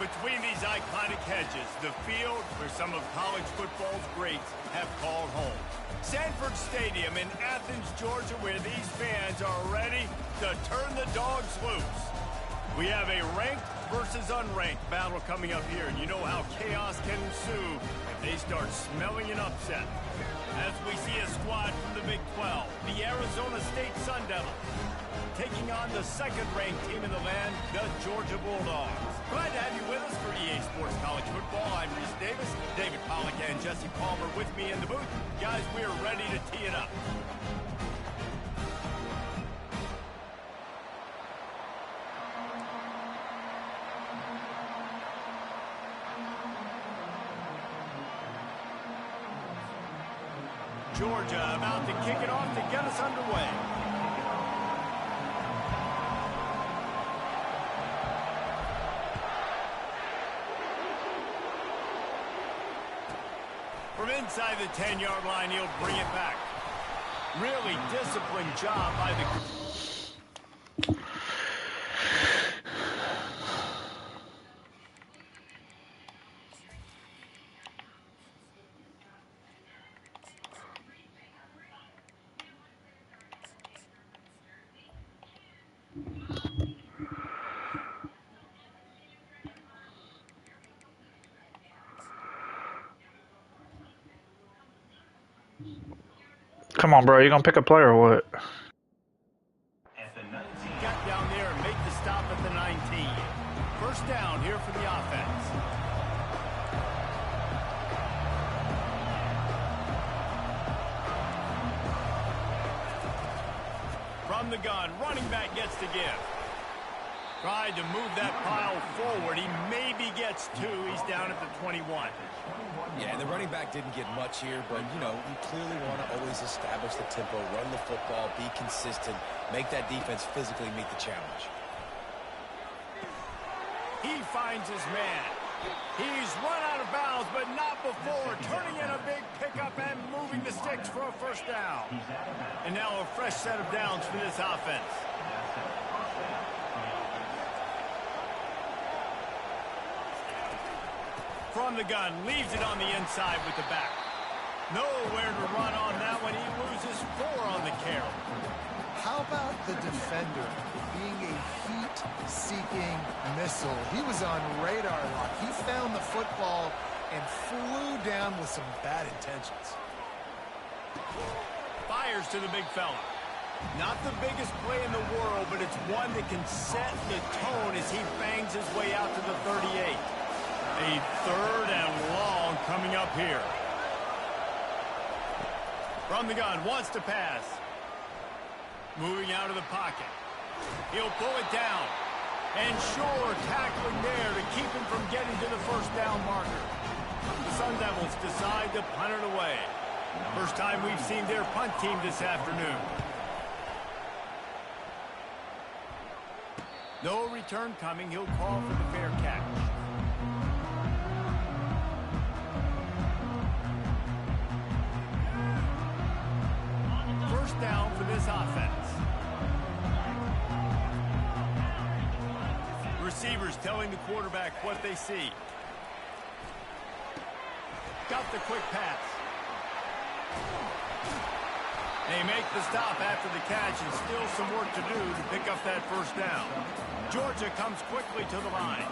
Between these iconic hedges, the field where some of college football's greats have called home. Sanford Stadium in Athens, Georgia, where these fans are ready to turn the dogs loose. We have a ranked versus unranked battle coming up here, and you know how chaos can ensue if they start smelling an upset. As we see a squad from the Big 12, the Arizona State Sun Devils, taking on the second-ranked team in the land, the Georgia Bulldogs. Glad to have you with us for EA Sports College Football. I'm Reese Davis, David Pollack, and Jesse Palmer with me in the booth. Guys, we're ready to tee it up. Georgia about to kick it off to get us underway. From inside the 10-yard line, he'll bring it back. Really disciplined job by the... Come on, bro. You gonna pick a player or what? Got down there and make the stop at the 19. First down here for the offense. From the gun, running back gets to give. Tried to move that pile forward. He maybe gets two. He's down at the 21. Yeah, the running back didn't get much here, but, you know, you clearly want to always establish the tempo, run the football, be consistent, make that defense physically meet the challenge. He finds his man. He's run out of bounds, but not before turning in a big pickup and moving the sticks for a first down. And now a fresh set of downs for this offense. From the gun, leaves it on the inside with the back. Nowhere to run on that one. He loses 4 on the carry. How about the defender being a heat-seeking missile? He was on radar lock. He found the football and flew down with some bad intentions. Fires to the big fella. Not the biggest play in the world, but it's one that can set the tone as he bangs his way out to the 38. A third and long coming up here. From the gun, wants to pass. Moving out of the pocket. He'll pull it down. And sure, tackling there to keep him from getting to the first down marker. The Sun Devils decide to punt it away. First time we've seen their punt team this afternoon. No return coming. He'll call for the fair catch. First down for this offense. Receivers telling the quarterback what they see. Got the quick pass. They make the stop after the catch, and still some work to do to pick up that first down. Georgia comes quickly to the line.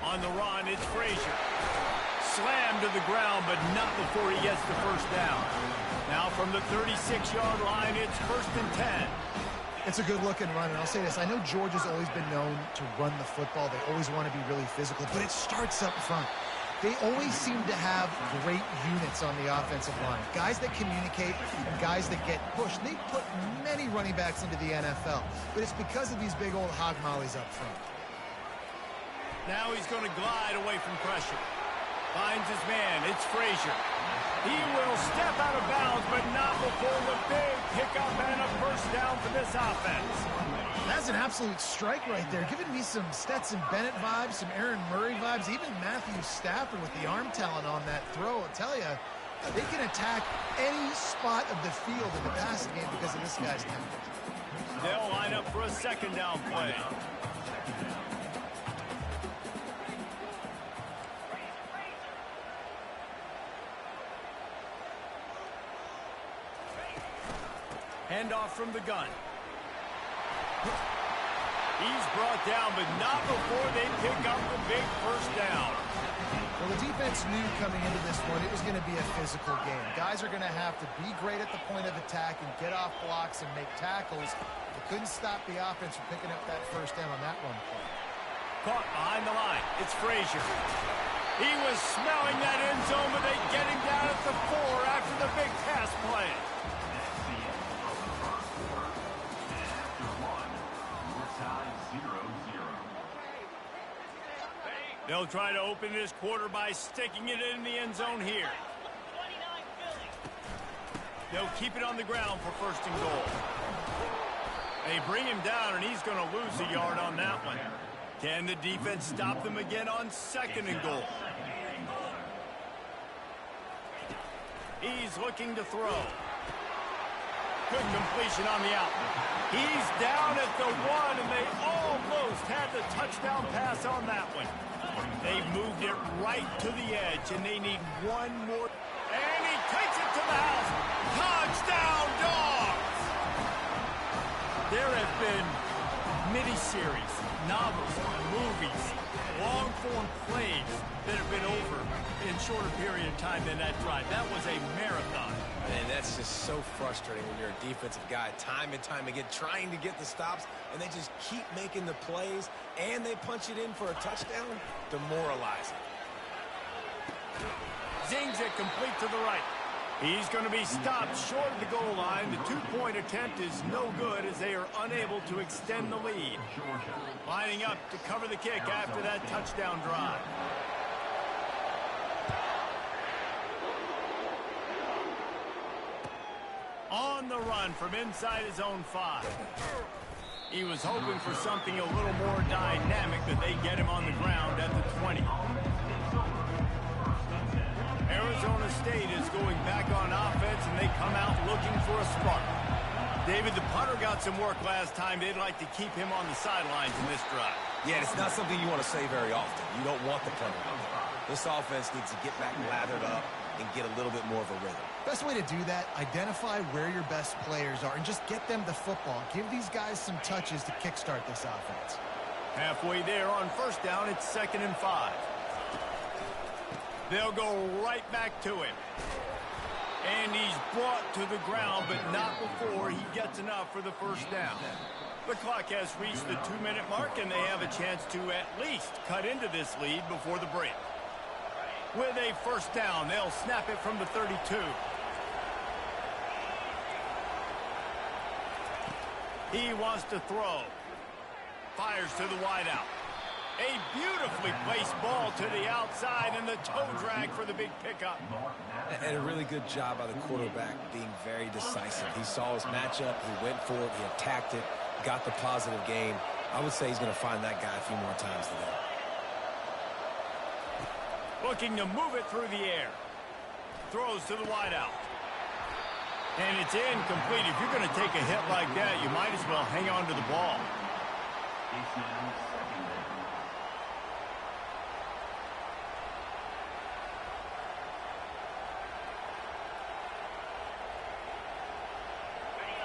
On the run, it's Frazier. Slammed to the ground, but not before he gets the first down. Now from the 36-yard line, it's 1st and 10. It's a good-looking run, and I'll say this. I know Georgia's always been known to run the football. They always want to be really physical, but it starts up front. They always seem to have great units on the offensive line. Guys that communicate and guys that get pushed. They put many running backs into the NFL, but it's because of these big old hog mollies up front. Now he's going to glide away from pressure. Finds his man. It's Frazier. He will step out of bounds, but not before the big pickup and a first down for this offense. That's an absolute strike right there. Giving me some Stetson Bennett vibes, some Aaron Murray vibes, even Matthew Stafford with the arm talent on that throw. I'll tell you, they can attack any spot of the field in the passing game because of this guy's talent. They'll line up for a second down play. Handoff from the gun. He's brought down, but not before they pick up the big first down. Well, the defense knew coming into this one it was going to be a physical game. Guys are going to have to be great at the point of attack and get off blocks and make tackles. They couldn't stop the offense from picking up that first down on that one play. Caught behind the line. It's Frazier. He was smelling that end zone, but they get him down at the 4 after the big pass play. They'll try to open this quarter by sticking it in the end zone here. They'll keep it on the ground for first and goal. They bring him down, and he's going to lose a yard on that one. Can the defense stop them again on second and goal? He's looking to throw. Good completion on the out. He's down at the 1, and they almost had the touchdown pass on that one. They've moved it right to the edge, and they need one more. And he takes it to the house. Touchdown, Dogs! There have been miniseries, novels, movies, long-form plays that have been over in shorter period of time than that drive. That was a marathon. And that's just so frustrating when you're a defensive guy, time and time again, trying to get the stops, and they just keep making the plays, and they punch it in for a touchdown. Demoralizing. Zings it complete to the right. He's going to be stopped short of the goal line. The two-point attempt is no good as they are unable to extend the lead. Lining up to cover the kick after that touchdown drive. On the run from inside his own 5. He was hoping for something a little more dynamic, but they get him on the ground at the 20. Arizona State is going back on offense, and they come out looking for a spark. David, the punter got some work last time. They'd like to keep him on the sidelines in this drive. Yeah, it's not something you want to say very often. You don't want the punter out there. This offense needs to get back lathered up and get a little bit more of a rhythm. Best way to do that, identify where your best players are and just get them the football. Give these guys some touches to kickstart this offense. Halfway there on first down, it's 2nd and 5. They'll go right back to him. And he's brought to the ground, but not before he gets enough for the first down. The clock has reached the 2-minute mark, and they have a chance to at least cut into this lead before the break. With a first down, they'll snap it from the 32. He wants to throw. Fires to the wideout. A beautifully placed ball to the outside, and the toe drag for the big pickup. And a really good job by the quarterback being very decisive. He saw his matchup, he went for it, he attacked it, got the positive gain. I would say he's going to find that guy a few more times today. Looking to move it through the air. Throws to the wideout. And it's incomplete. If you're going to take a hit like that, you might as well hang on to the ball.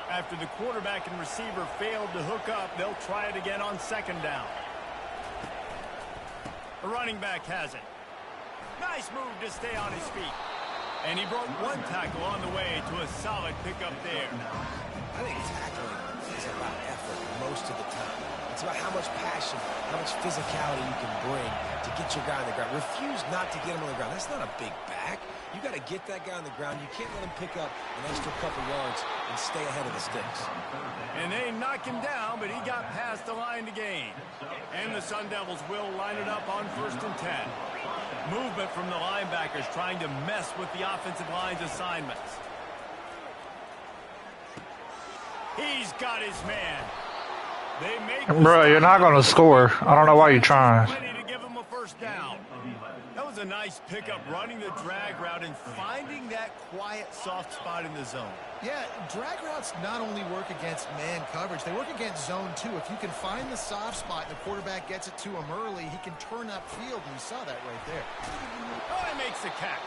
After the quarterback and receiver failed to hook up, they'll try it again on second down. The running back has it. Nice move to stay on his feet. And he broke one tackle on the way to a solid pickup there. I think tackling is about effort most of the time. It's about how much passion, how much physicality you can bring to get your guy on the ground. Refuse not to get him on the ground. That's not a big back. You got to get that guy on the ground. You can't let him pick up an extra couple yards and stay ahead of the sticks. And they knock him down, but he got past the line to gain. And the Sun Devils will line it up on 1st and 10. Movement from the linebackers trying to mess with the offensive line's assignments. He's got his man. They make Bro, you're not going to score. I don't know why you're trying. Ready to give him a 1st first down. That was a nice pickup, running the drag route and finding that quiet, soft spot in the zone. Yeah, drag routes not only work against man coverage, they work against zone too. If you can find the soft spot and the quarterback gets it to him early, he can turn upfield, and you saw that right there. Oh, he makes the catch.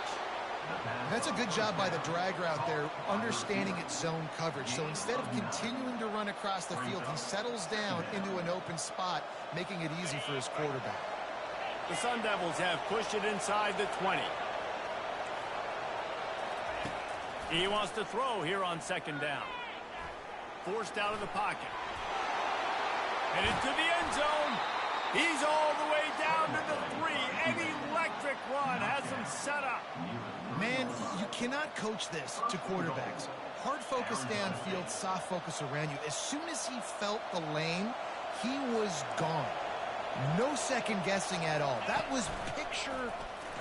That's a good job by the drag route there, understanding its zone coverage. So instead of continuing to run across the field, he settles down into an open spot, making it easy for his quarterback. The Sun Devils have pushed it inside the 20. He wants to throw here on second down. Forced out of the pocket. And into the end zone. He's all the way down to the 3. An electric run has him set up. Man, you cannot coach this to quarterbacks. Hard focus downfield, soft focus around you. As soon as he felt the lane, he was gone. No second guessing at all. That was picture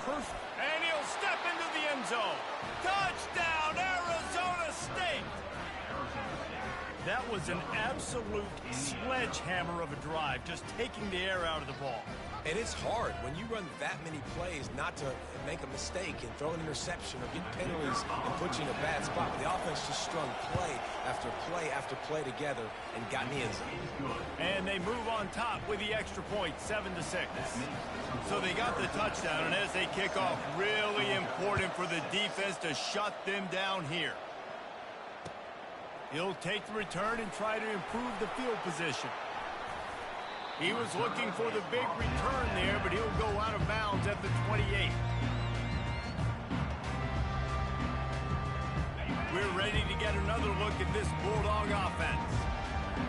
perfect. And he'll step into the end zone. Touchdown, Arizona State! That was an absolute sledgehammer of a drive, just taking the air out of the ball. And it's hard when you run that many plays not to make a mistake and throw an interception or get penalties and put you in a bad spot. But the offense just strung play after play after play together and got in the end zone. And they move on top with the extra point, 7-6. So they got the touchdown, and as they kick off, really important for the defense to shut them down here. He'll take the return and try to improve the field position. He was looking for the big return there, but he'll go out of bounds at the 28. We're ready to get another look at this Bulldog offense.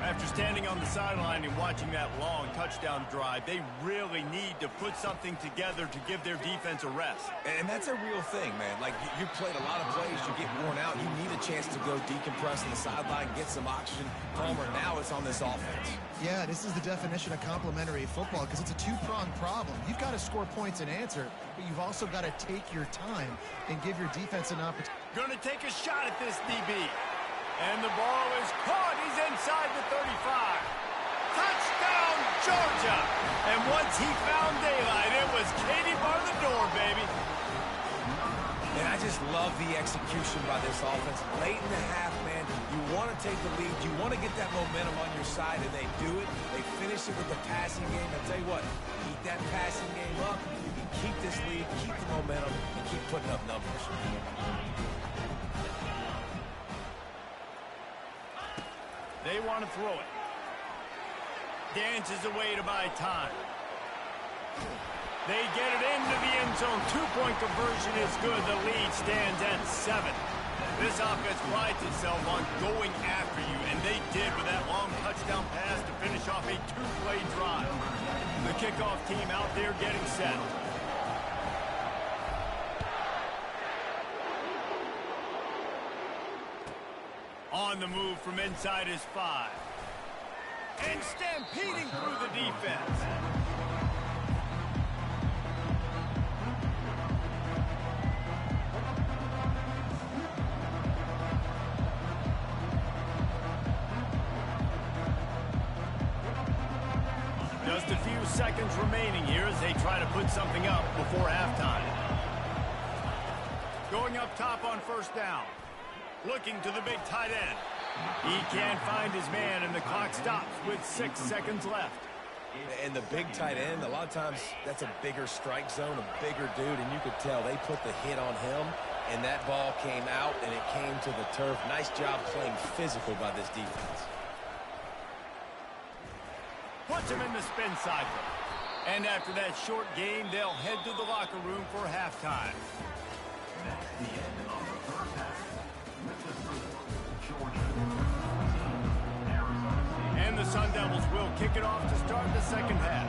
After standing on the sideline and watching that long touchdown drive, they really need to put something together to give their defense a rest. And that's a real thing, man. Like, you played a lot of plays, you get worn out, you need a chance to go decompress on the sideline, get some oxygen, calmer. Now it's on this offense. Yeah, this is the definition of complementary football because it's a two-pronged problem. You've got to score points and answer, but you've also got to take your time and give your defense an opportunity. Going to take a shot at this DB. And the ball is caught. He's inside the 35. Touchdown, Georgia. And once he found daylight, it was Katie bar the door, baby. And I just love the execution by this offense. Late in the half, man, you want to take the lead. You want to get that momentum on your side, and they do it. They finish it with the passing game. I'll tell you what, keep that passing game up. You can keep this lead, keep the momentum, and keep putting up numbers. They want to throw it. Dances away to buy time. They get it into the end zone. Two-point conversion is good. The lead stands at 7. This offense prides itself on going after you, and they did with that long touchdown pass to finish off a two-play drive. The kickoff team out there getting set. On the move from inside his 5. And stampeding through the defense. Just a few seconds remaining here as they try to put something up before halftime. Going up top on first down. Looking to the big tight end. He can't find his man, and the clock stops with 6 seconds left. And the big tight end, a lot of times that's a bigger strike zone, a bigger dude, and you could tell they put the hit on him, and that ball came out, and it came to the turf. Nice job playing physical by this defense. Puts him in the spin cycle. And after that short game, they'll head to the locker room for halftime. That's the end of the first half. And the Sun Devils will kick it off to start the second half.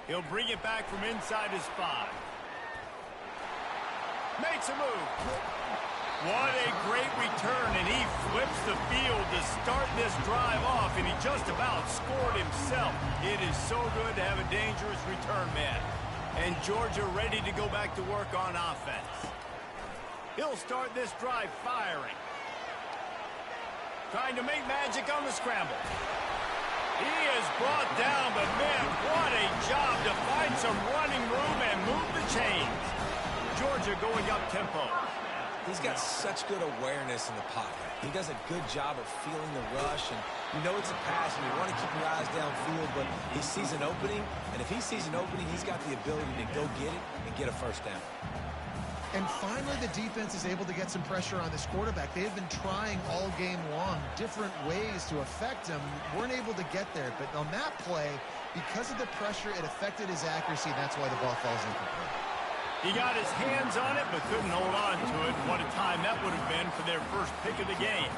He'll bring it back from inside his 5. Makes a move. What a great return, and he flips the field to start this drive off, and he just about scored himself. It is so good to have a dangerous return man. And Georgia ready to go back to work on offense. He'll start this drive firing. trying to make magic on the scramble. He is brought down, but man, what a job to find some running room and move the chains. Georgia going up tempo. He's got such good awareness in the pocket. He does a good job of feeling the rush, and you know it's a pass, and you want to keep your eyes downfield, but he sees an opening, and if he sees an opening, he's got the ability to go get it and get a first down. And finally, the defense is able to get some pressure on this quarterback. They have been trying all game long different ways to affect him. Weren't able to get there, but on that play, because of the pressure, it affected his accuracy, and that's why the ball falls incomplete. He got his hands on it, but couldn't hold on to it. What a time that would have been for their first pick of the game.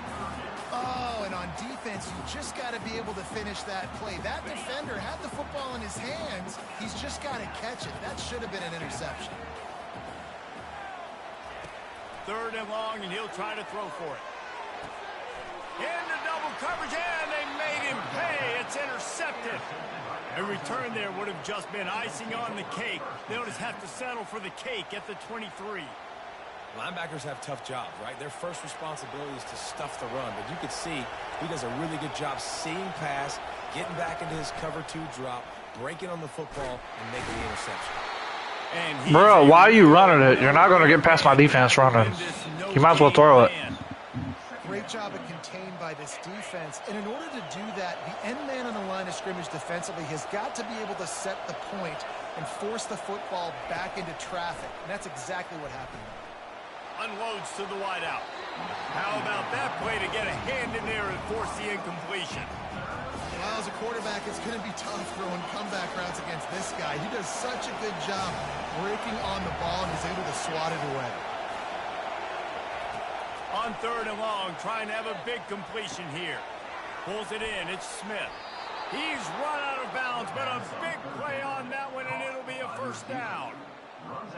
Oh, and on defense, you just got to be able to finish that play. That defender had the football in his hands. He's just got to catch it. That should have been an interception. 3rd and long, and he'll try to throw for it. Into double coverage, and they made him pay. It's intercepted. A return there would have just been icing on the cake. They'll just have to settle for the cake at the 23. Linebackers have tough jobs, right? Their first responsibility is to stuff the run, but you can see he does a really good job seeing pass, getting back into his cover 2 drop, breaking on the football, and making the interception. Bro, why are you running it? You're not going to get past my defense running. You might as well throw it. Great job of contained by this defense. And in order to do that, the end man on the line of scrimmage defensively has got to be able to set the point and force the football back into traffic. And that's exactly what happened. Unloads to the wideout. How about that play to get a hand in there and force the incompletion? Well, as a quarterback, it's going to be tough throwing comeback routes against this guy. He does such a good job breaking on the ball and is able to swat it away. On 3rd and long, trying to have a big completion here. Pulls it in. It's Smith. He's run out of bounds, but a big play on that one, and it'll be a first down.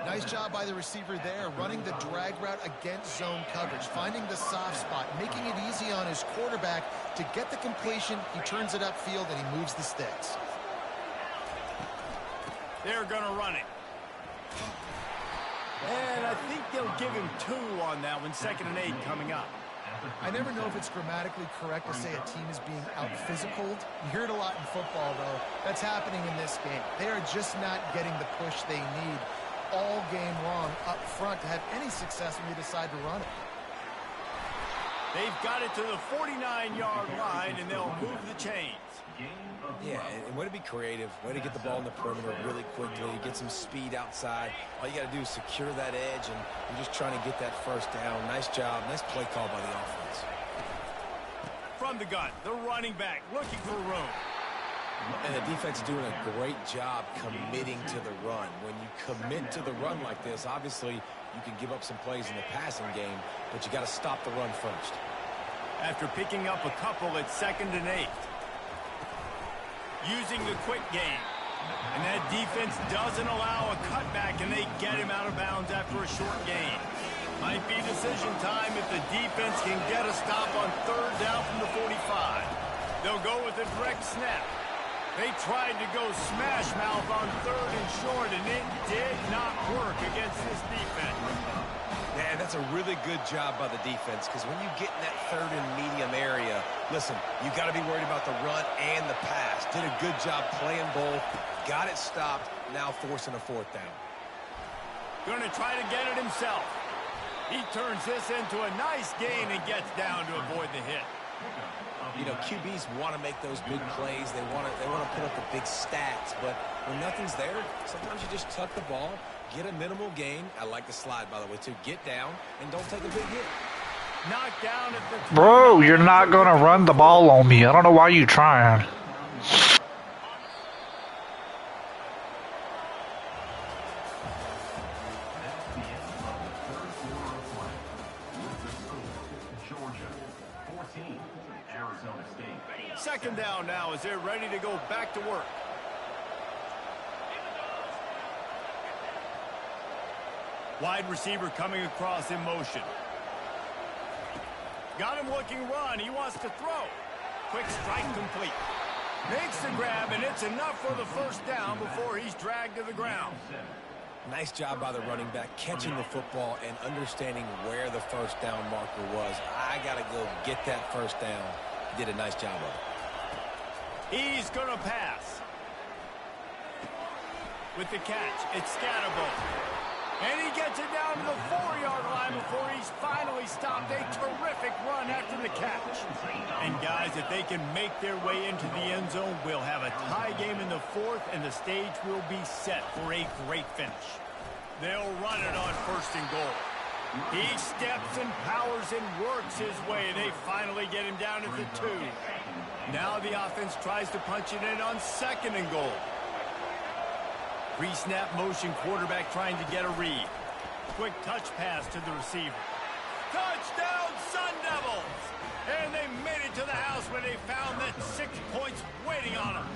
Nice job by the receiver there, running the drag route against zone coverage, finding the soft spot, making it easy on his quarterback to get the completion. He turns it upfield, and he moves the sticks. They're going to run it. And I think they'll give him 2 on that one. 2nd and 8 coming up. I never know if it's grammatically correct to say a team is being out-physicaled. You hear it a lot in football, though. That's happening in this game. They are just not getting the push they need all game long up front to have any success when they decide to run it. They've got it to the 49-yard line, and they'll move the chains. Yeah, and way to be creative, way to get the ball in the perimeter really quickly, get some speed outside. All you got to do is secure that edge, and you're just trying to get that first down. Nice job, nice play call by the offense. From the gun, the running back looking for room. And the defense is doing a great job committing to the run. When you commit to the run like this, obviously you can give up some plays in the passing game, but you got to stop the run first. After picking up a couple at 2nd and 8. Using the quick game. And that defense doesn't allow a cutback, and they get him out of bounds after a short gain. Might be decision time if the defense can get a stop on 3rd down from the 45. They'll go with a direct snap. They tried to go smash mouth on 3rd and short, and it did not work against this defense. Man, that's a really good job by the defense, because when you get in that 3rd and medium area, listen, you got to be worried about the run and the pass. Did a good job playing both, got it stopped, now forcing a 4th down. Going to try to get it himself. He turns this into a nice gain and gets down to avoid the hit. You know, QBs want to make those big plays. They want to put up the big stats, but when nothing's there, sometimes you just tuck the ball, get a minimal gain. I like the slide, by the way, too. Get down and don't take a big hit. Knocked down at the Bro, you're not going to run the ball on me. I don't know why you're trying. Second down now as they're ready to go back to work. Wide receiver coming across in motion. Got him looking run. He wants to throw. Quick strike complete. Makes the grab, and it's enough for the first down before he's dragged to the ground. Nice job by the running back, catching the football and understanding where the first down marker was. I got to go get that first down. He did a nice job of it. He's going to pass. With the catch, it's Scatterbo. And he gets it down to the 4-yard line before he's finally stopped. A terrific run after the catch. And guys, if they can make their way into the end zone, we'll have a tie game in the 4th, and the stage will be set for a great finish. They'll run it on 1st and goal. He steps and powers and works his way. They finally get him down at the 2. Now the offense tries to punch it in on 2nd and goal. Pre-snap motion, quarterback trying to get a read. Quick touch pass to the receiver. Touchdown, Sun Devils! And they made it to the house where they found that 6 points waiting on them.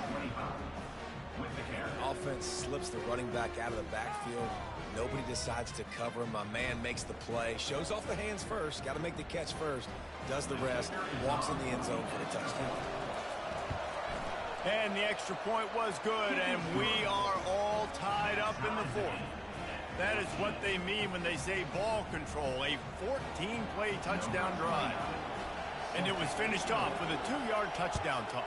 Offense slips the running back out of the backfield. Nobody decides to cover him. My man makes the play. Shows off the hands first. Got to make the catch first. Does the rest. Walks in the end zone for the touchdown. And the extra point was good, and we are all tied up in the 4th. That is what they mean when they say ball control, a 14-play touchdown drive. And it was finished off with a 2-yard touchdown toss.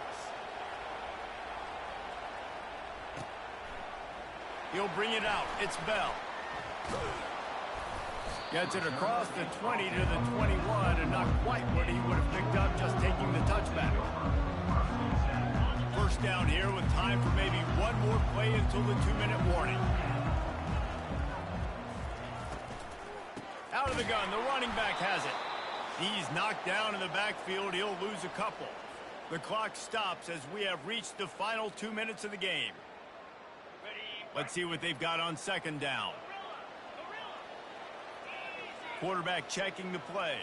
He'll bring it out. It's Bell. Gets it across the 20 to the 21, and not quite what he would have picked up just taking the touchback. First down here with time for maybe one more play until the 2-minute warning. Out of the gun, the running back has it. He's knocked down in the backfield. He'll lose a couple. The clock stops as we have reached the final 2 minutes of the game. Let's see what they've got on 2nd down. Quarterback checking the play.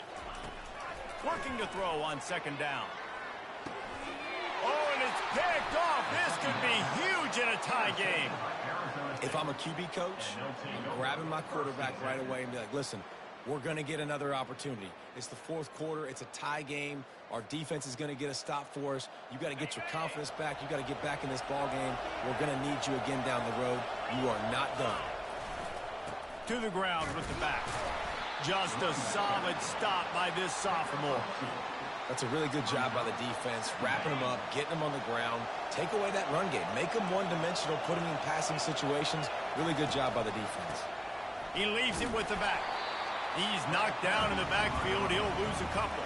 Working to throw on 2nd down. Oh, and it's picked off. This could be huge in a tie game. If I'm a QB coach, I'm grabbing my quarterback right away and be like, listen, we're going to get another opportunity. It's the 4th quarter. It's a tie game. Our defense is going to get a stop for us. You got to get your confidence back. You got to get back in this ball game. We're going to need you again down the road. You are not done. To the ground with the back. Just a solid stop by this sophomore. That's a really good job by the defense, wrapping them up, getting them on the ground. Take away that run game. Make them one-dimensional, put them in passing situations. Really good job by the defense. He leaves it with the back. He's knocked down in the backfield. He'll lose a couple.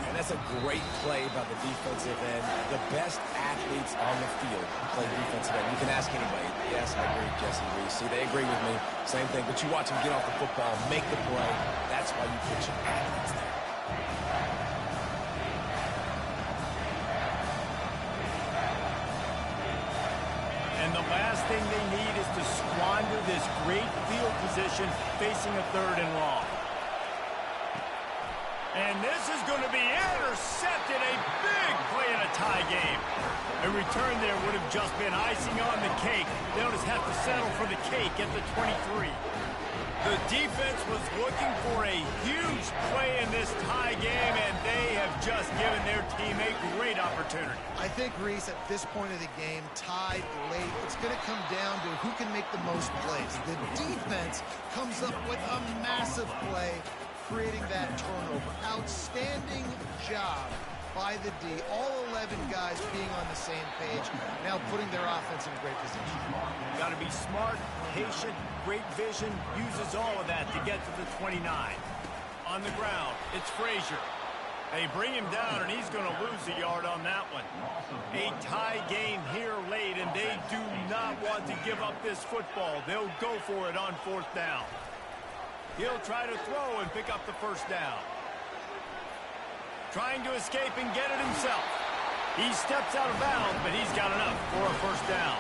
And that's a great play by the defensive end. The best athletes on the field play defensive end. You can ask anybody. Yes, I agree, Jesse Reese. See, they agree with me. Same thing. But you watch them get off the football, make the play. That's why you put your athletes there. And the last thing they need is to squander this great field position facing a 3rd and long. And this is going to be intercepted. A big play in a tie game. A return there would have just been icing on the cake. They'll just have to settle for the cake at the 23. The defense was looking for a huge play in this tie game, and they have just given their team a great opportunity. I think, Reese, at this point of the game, tied late, it's going to come down to who can make the most plays. The defense comes up with a massive play, creating that turnover. Outstanding job by the D. All 11 guys being on the same page, now putting their offense in a great position. Got to be smart, patient, great vision, uses all of that to get to the 29. On the ground, it's Frazier. They bring him down, and he's going to lose a yard on that one. A tie game here late, and they do not want to give up this football. They'll go for it on 4th down. He'll try to throw and pick up the 1st down. Trying to escape and get it himself. He steps out of bounds, but he's got enough for a 1st down.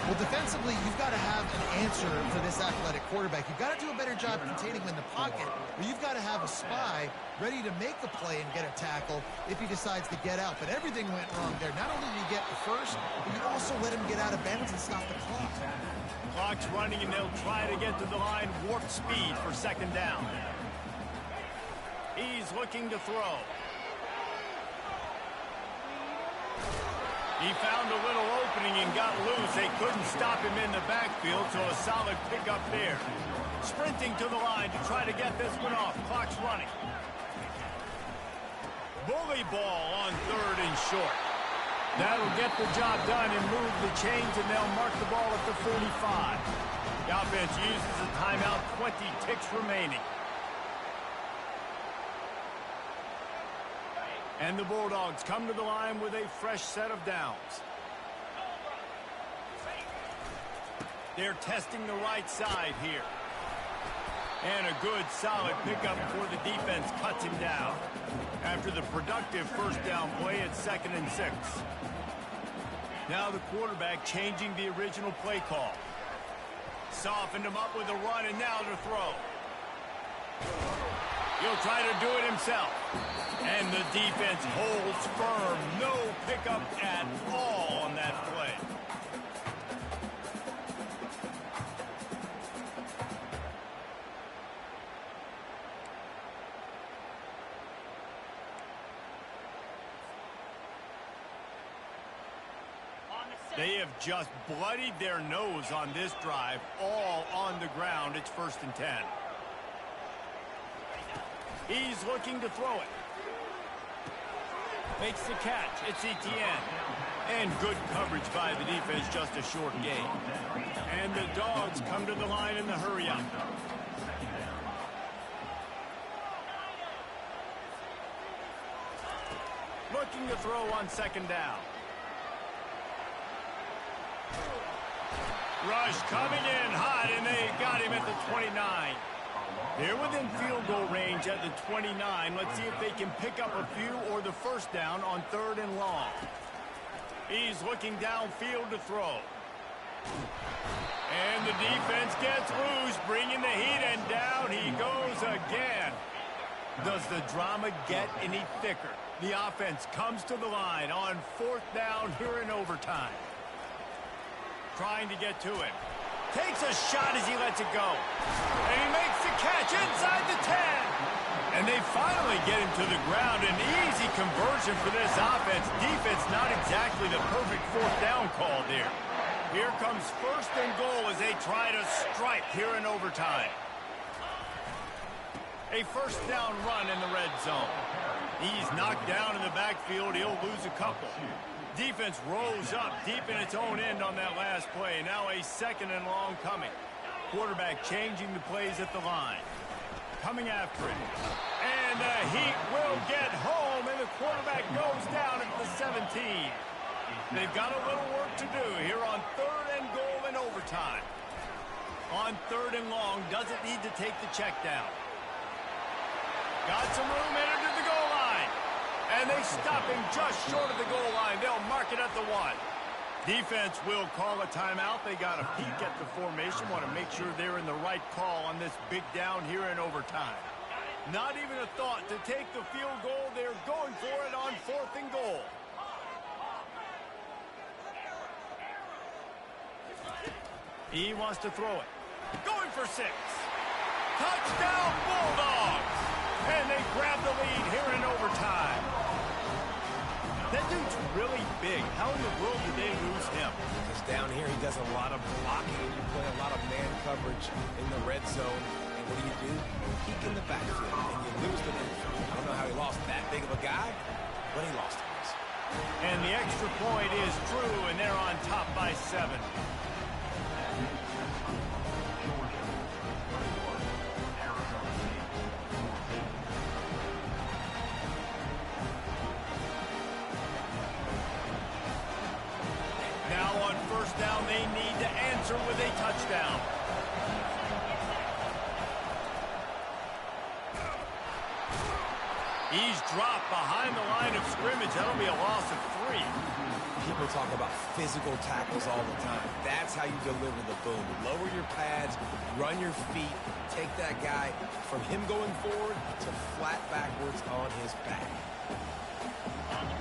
Well, defensively, you've got to have an answer for this athletic quarterback. You've got to do a better job containing him in the pocket, or you've got to have a spy ready to make the play and get a tackle if he decides to get out. But everything went wrong there. Not only did you get the 1st, but you also let him get out of bounds and stop the clock. Clock's running, and they'll try to get to the line warp speed for 2nd down. He's looking to throw. He found a little opening and got loose. They couldn't stop him in the backfield, so a solid pickup there. Sprinting to the line to try to get this one off. Clock's running. Bully ball on 3rd and short. That'll get the job done and move the chains, and they'll mark the ball at the 45. The offense uses a timeout, 20 ticks remaining. And the Bulldogs come to the line with a fresh set of downs. They're testing the right side here. And a good, solid pickup before the defense cuts him down. After the productive first down play, it's 2nd and 6. Now the quarterback changing the original play call. Softened him up with a run, and now to throw. He'll try to do it himself. And the defense holds firm. No pickup at all on that play. They have just bloodied their nose on this drive, all on the ground. It's 1st and 10. He's looking to throw it. Makes the catch. It's Etienne. And good coverage by the defense, just a short gain. And the Dogs come to the line in the hurry-up. Looking to throw on 2nd down. Rush coming in hot, and they got him at the 29. They're within field goal range at the 29. Let's see if they can pick up a few or the first down on 3rd and long. He's looking downfield to throw. And the defense gets loose, bringing the heat, and down he goes again. Does the drama get any thicker? The offense comes to the line on 4th down here in overtime. Trying to get to him. Takes a shot as he lets it go. And he makes the catch inside the 10. And they finally get him to the ground. An easy conversion for this offense. Defense not exactly the perfect 4th down call there. Here comes 1st and goal as they try to strike here in overtime. A 1st down run in the red zone. He's knocked down in the backfield. He'll lose a couple. Defense rose up deep in its own end on that last play. Now a 2nd and long coming. Quarterback changing the plays at the line. Coming after it. And the Heat will get home, and the quarterback goes down at the 17. They've got a little work to do here on 3rd and goal in overtime. On 3rd and long, doesn't need to take the check down. Got some room, entered to the goal line. And they stop him just short of the goal line. They'll mark it at the 1. Defense will call a timeout. They got a peek at the formation. Want to make sure they're in the right call on this big down here in overtime. Not even a thought to take the field goal. They're going for it on 4th and goal. He wants to throw it. Going for 6. Touchdown Bulldogs! And they grab the lead here in overtime. That dude's really big. How in the world did they lose him? Because down here he does a lot of blocking. You play a lot of man coverage in the red zone. And what do? Peek in the backfield, and you lose the midfield. I don't know how he lost that big of a guy, but he lost him. And the extra point is true, and they're on top by 7. Now on 1st down, they need to answer with a touchdown. He's dropped behind the line of scrimmage. That'll be a loss of 3. People talk about physical tackles all the time. That's how you deliver the boom. Lower your pads, run your feet, take that guy from him going forward to flat backwards on his back.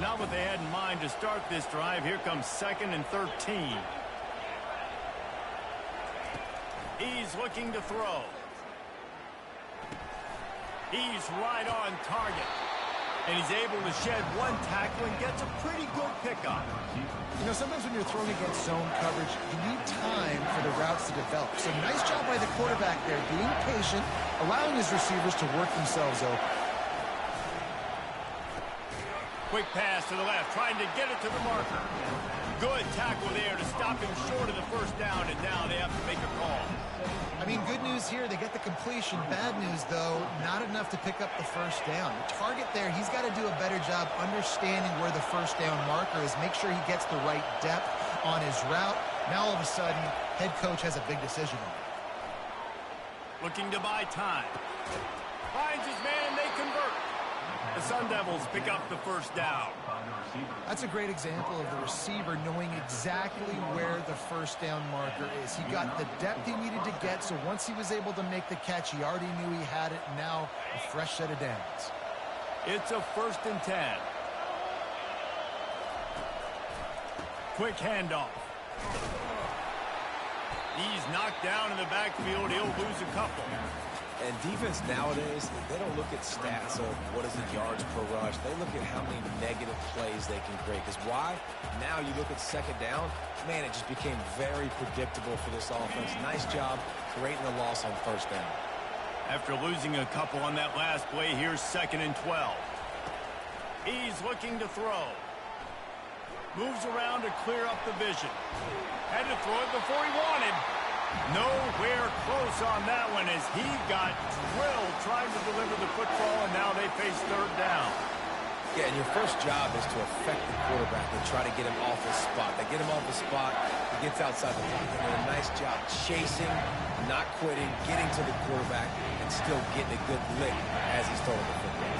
Not what they had in mind to start this drive. Here comes 2nd and 13. He's looking to throw. He's right on target. And he's able to shed one tackle and gets a pretty good pickup. You know, sometimes when you're throwing against zone coverage, you need time for the routes to develop. So nice job by the quarterback there, being patient, allowing his receivers to work themselves open. Quick pass to the left, trying to get it to the marker. Good tackle there to stop him short of the first down, and now they have to make a call. I mean, good news here, they get the completion. Bad news, though, not enough to pick up the first down. The target there, he's got to do a better job understanding where the first down marker is, make sure he gets the right depth on his route. Now, all of a sudden, head coach has a big decision on it. Looking to buy time. Finds his man, and they convert. The Sun Devils pick up the first down. That's a great example of the receiver knowing exactly where the first down marker is. He got the depth he needed to get, so once he was able to make the catch, he already knew he had it. Now, a fresh set of downs. It's a 1st and 10. Quick handoff. He's knocked down in the backfield. He'll lose a couple. And defense nowadays, they don't look at stats of what is the yards per rush. They look at how many negative plays they can create. Because why? Now you look at second down, man, it just became very predictable for this offense. Nice job creating the loss on first down. After losing a couple on that last play, here's 2nd and 12. He's looking to throw. Moves around to clear up the vision. Had to throw it before he wanted. Nowhere close on that one as he got drilled trying to deliver the football, and now they face 3rd down. Yeah, and your first job is to affect the quarterback and try to get him off his spot. They get him off his spot, he gets outside the pocket. And a nice job chasing, not quitting, getting to the quarterback, and still getting a good lick as he's throwing the football.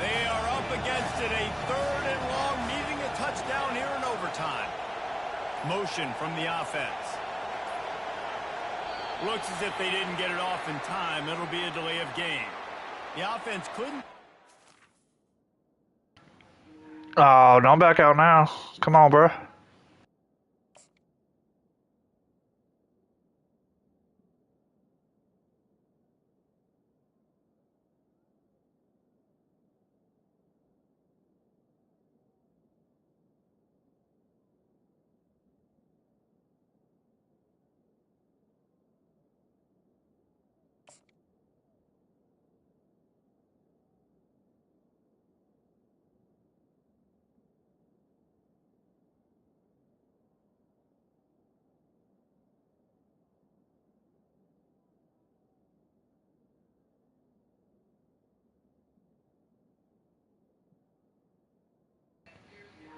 They are up against it, a 3rd and long, needing a touchdown here in overtime. Motion from the offense. Looks as if they didn't get it off in time. It'll be a delay of game. The offense couldn't. Oh, don't back out now. Come on, bro.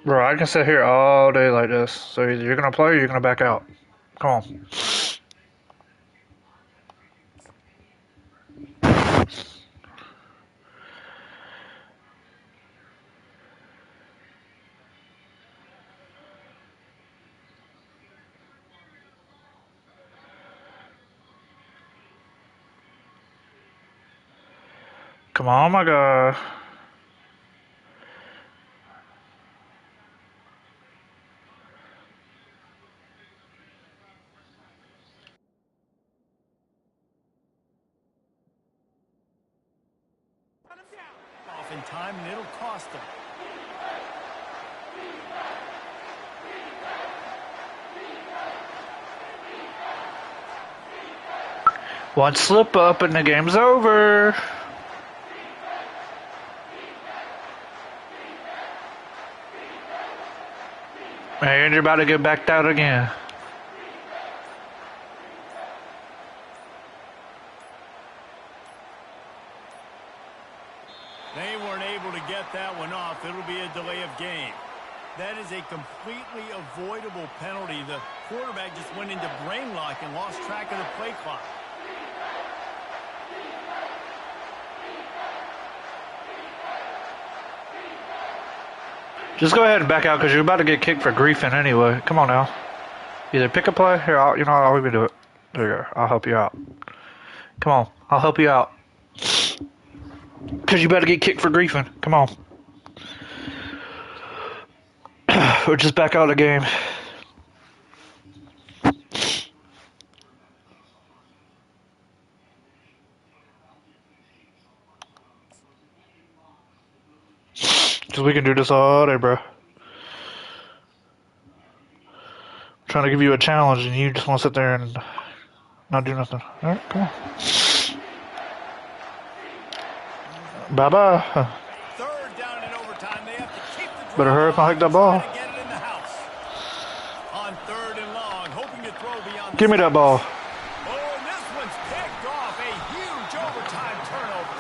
Bro, I can sit here all day like this. So either you're going to play or you're going to back out. Come on. Come on, my God. Off in time, and it'll cost them. One slip up and the game's over. And you're about to get backed out again. They weren't able to get that one off. It'll be a delay of game. That is a completely avoidable penalty. The quarterback just went into brain lock and lost track of the play clock. Just go ahead and back out because you're about to get kicked for griefing anyway. Come on now. Either pick a play. Here, you know what? I'll even do it. There you go. I'll help you out. Come on. I'll help you out. Because you better get kicked for griefing. Come on. Or just back out of the game. Because we can do this all day, bro. Trying to give you a challenge and you just want to sit there and not do nothing. Alright, come on. Bye-bye. Third down in overtime. They have to keep the Better hurry up and hike that ball. Get it in the house. On third and long, hoping to throw beyond the Give me that ball. Oh, and this one's picked off. A huge overtime turnover.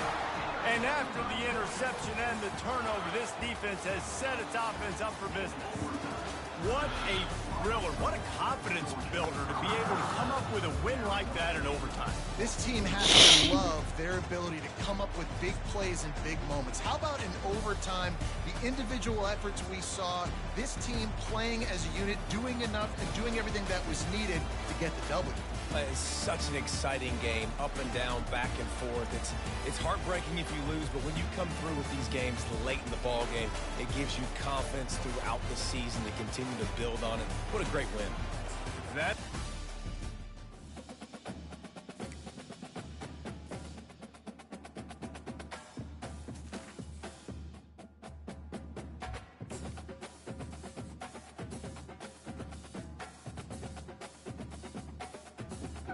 And after the interception and the turnover, this defense has set its offense up for business. What a thriller. What a confidence builder to be able to come up with a win like that in overtime. This team has to love their ability to come up with big plays in big moments. How about in overtime, the individual efforts we saw, this team playing as a unit, doing enough and doing everything that was needed to get the W. It's such an exciting game, up and down, back and forth. It's heartbreaking if you lose, but when you come through with these games late in the ball game, it gives you confidence throughout the season to continue to build on it. What a great win. That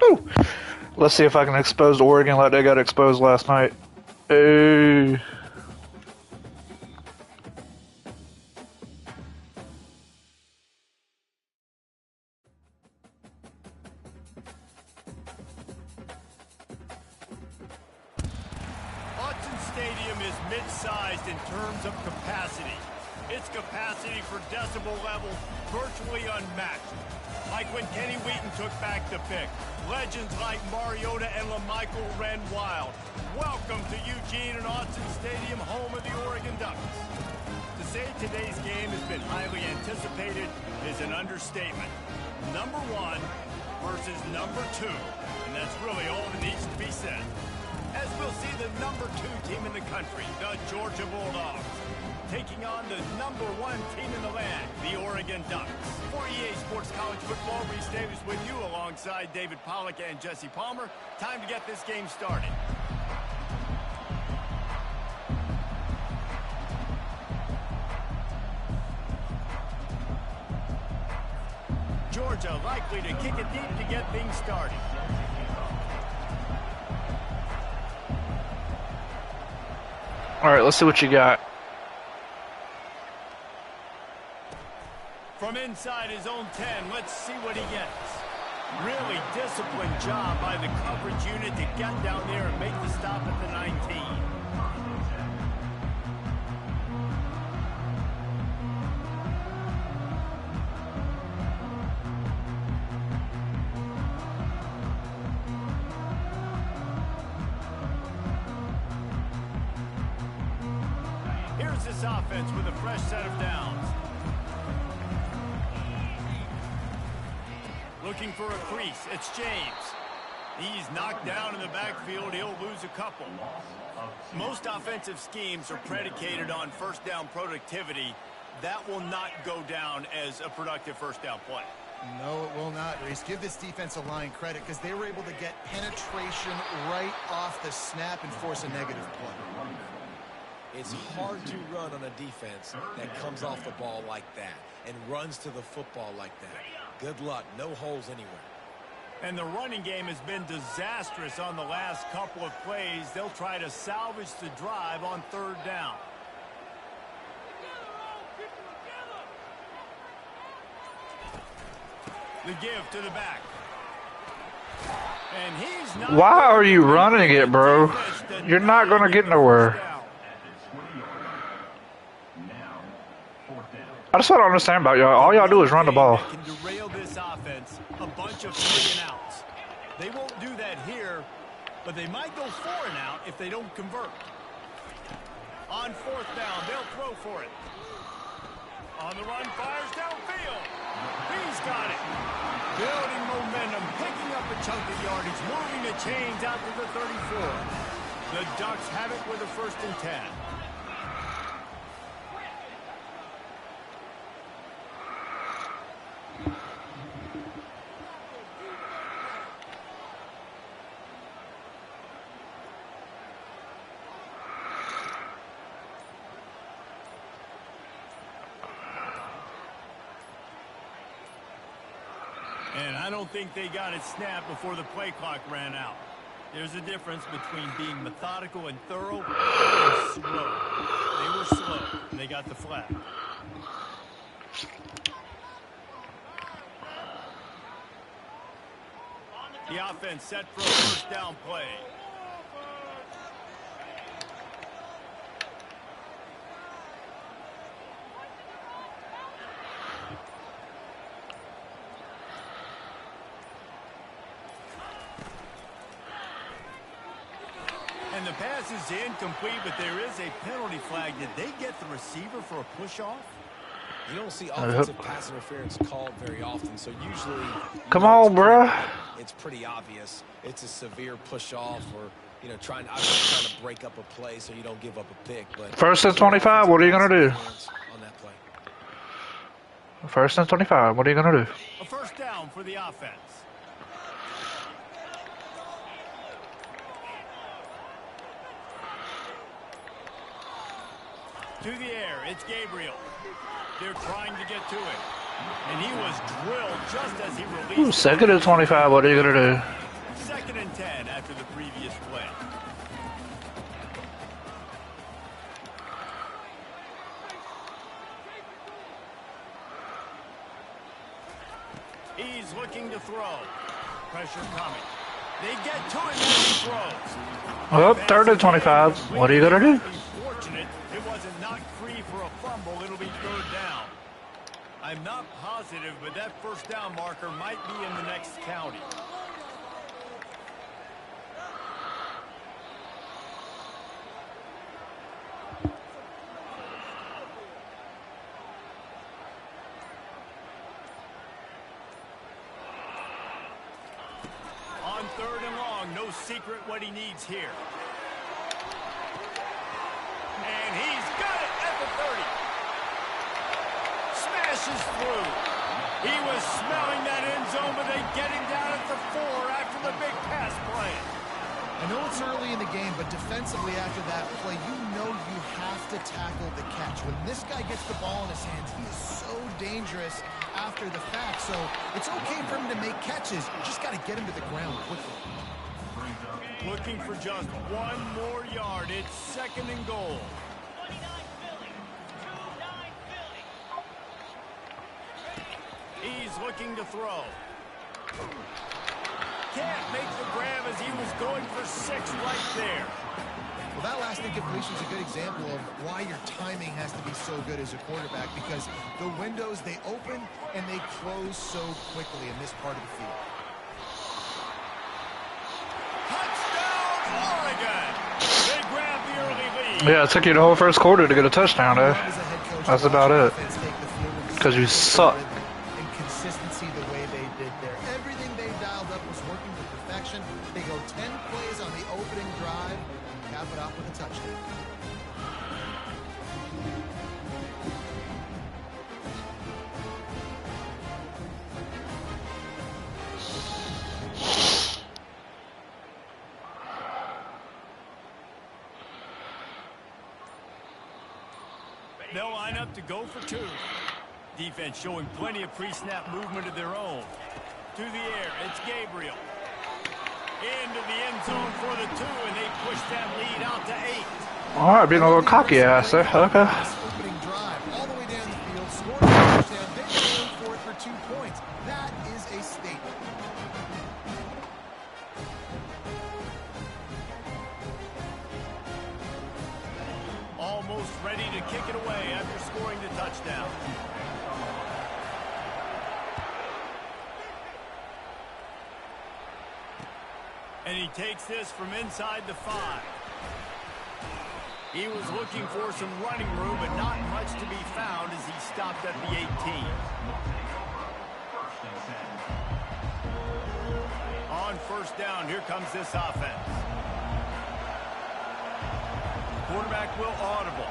Ooh. Let's see if I can expose Oregon like they got exposed last night. Hey. Stadium is mid-sized in terms of capacity. Its capacity for decibel level virtually unmatched. Like when Kenny Wheaton took back the pick. Legends like Mariota and LaMichael ran wild. Welcome to Eugene and Autzen Stadium, home of the Oregon Ducks. To say today's game has been highly anticipated is an understatement. Number one versus number two. And that's really all that needs to be said. As we'll see the number 2 team in the country, the Georgia Bulldogs, taking on the number 1 team in the land, the Oregon Ducks. For EA Sports College Football, Reese Davis with you alongside David Pollack and Jesse Palmer. Time to get this game started. Georgia likely to kick it deep to get things started. All right, let's see what you got. From inside his own 10, let's see what he gets. Really disciplined job by the coverage unit to get down there and make the stop at the 19. Here's this offense with a fresh set of downs. Looking for a crease. It's James. He's knocked down in the backfield. He'll lose a couple. Most offensive schemes are predicated on first down productivity. That will not go down as a productive first down play. No, it will not, Reese. Give this defensive line credit because they were able to get penetration right off the snap and force a negative play. It's hard to run on a defense that comes off the ball like that and runs to the football like that. Good luck. No holes anywhere. And the running game has been disastrous on the last couple of plays. They'll try to salvage the drive on third down. The give to the back. And he's not. Why are you running it, bro? You're not going to get nowhere. I just don't understand about y'all. All y'all do is run the ball. Can derail this offense. A bunch of 3 and outs. They won't do that here, but they might go 4 and out if they don't convert. On fourth down, they'll throw for it. On the run, fires downfield. He's got it. Building momentum, picking up a chunk of yardage, moving the chains out to the 34. The Ducks have it with a 1st and 10. don't think they got it snapped before the play clock ran out. There's a difference between being methodical and thorough and slow. They were slow, and they got the flag. The offense set for a first down play. And the pass is incomplete, but there is a penalty flag. Did they get the receiver for a push-off? You don't see offensive pass interference called very often, so usually... Come on, bruh. It's pretty obvious. It's a severe push-off or, you know, trying to break up a play so you don't give up a pick. But First and 25, what are you going to do? On that play. First and 25, what are you going to do? A first down for the offense. To the air, it's Gabriel. They're trying to get to it. And he was drilled just as he released. Ooh, second and 25, what are you going to do? Second and 10 after the previous play. He's looking to throw. Pressure coming. They get to him as he throws. Oh, third and 25, what are you going to do? Fortunate it wasn't knocked free for a fumble. It'll be third down. I'm not positive, but that first down marker might be in the next county. On third and long, no secret what he needs here. And he's got it at the 30. Smashes through. He was smelling that end zone, but they get him down at the 4 after the big pass play. I know it's early in the game, but defensively after that play, you know you have to tackle the catch. When this guy gets the ball in his hands, he is so dangerous after the fact. So it's okay for him to make catches. You just got to get him to the ground quickly. Looking for just one more yard. It's second and goal. He's looking to throw. Can't make the grab as he was going for 6 right there. Well, that last incompletion is a good example of why your timing has to be so good as a quarterback, because the windows, they open and they close so quickly in this part of the field. Touchdown, Oregon! They grab the early lead. Yeah, it took you the whole first quarter to get a touchdown, eh? That's about it. Because you suck. And consistency the way they did there. Everything they dialed up was working to perfection. They go 10 plays on the opening drive, cap it off with a touchdown. They'll line up to go for 2. Defense showing plenty of pre-snap movement of their own. To the air, it's Gabriel. Into the end zone for the 2, and they push that lead out to 8. All right, being a little cocky ass there. Okay. Opening drive, all the way down the field, scoring a touchdown, then going for it for 2 points. That is a statement. Almost ready to kick it away after scoring the touchdown. And he takes this from inside the 5. He was looking for some running room, but not much to be found as he stopped at the 18. On first down, here comes this offense. Quarterback will audible.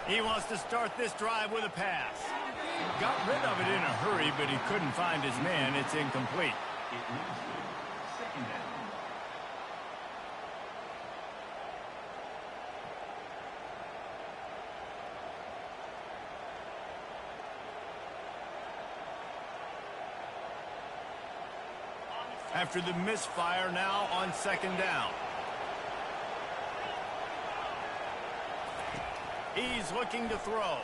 He wants to start this drive with a pass. Got rid of it in a hurry, but he couldn't find his man. It's incomplete. After the misfire now on second down. He's looking to throw.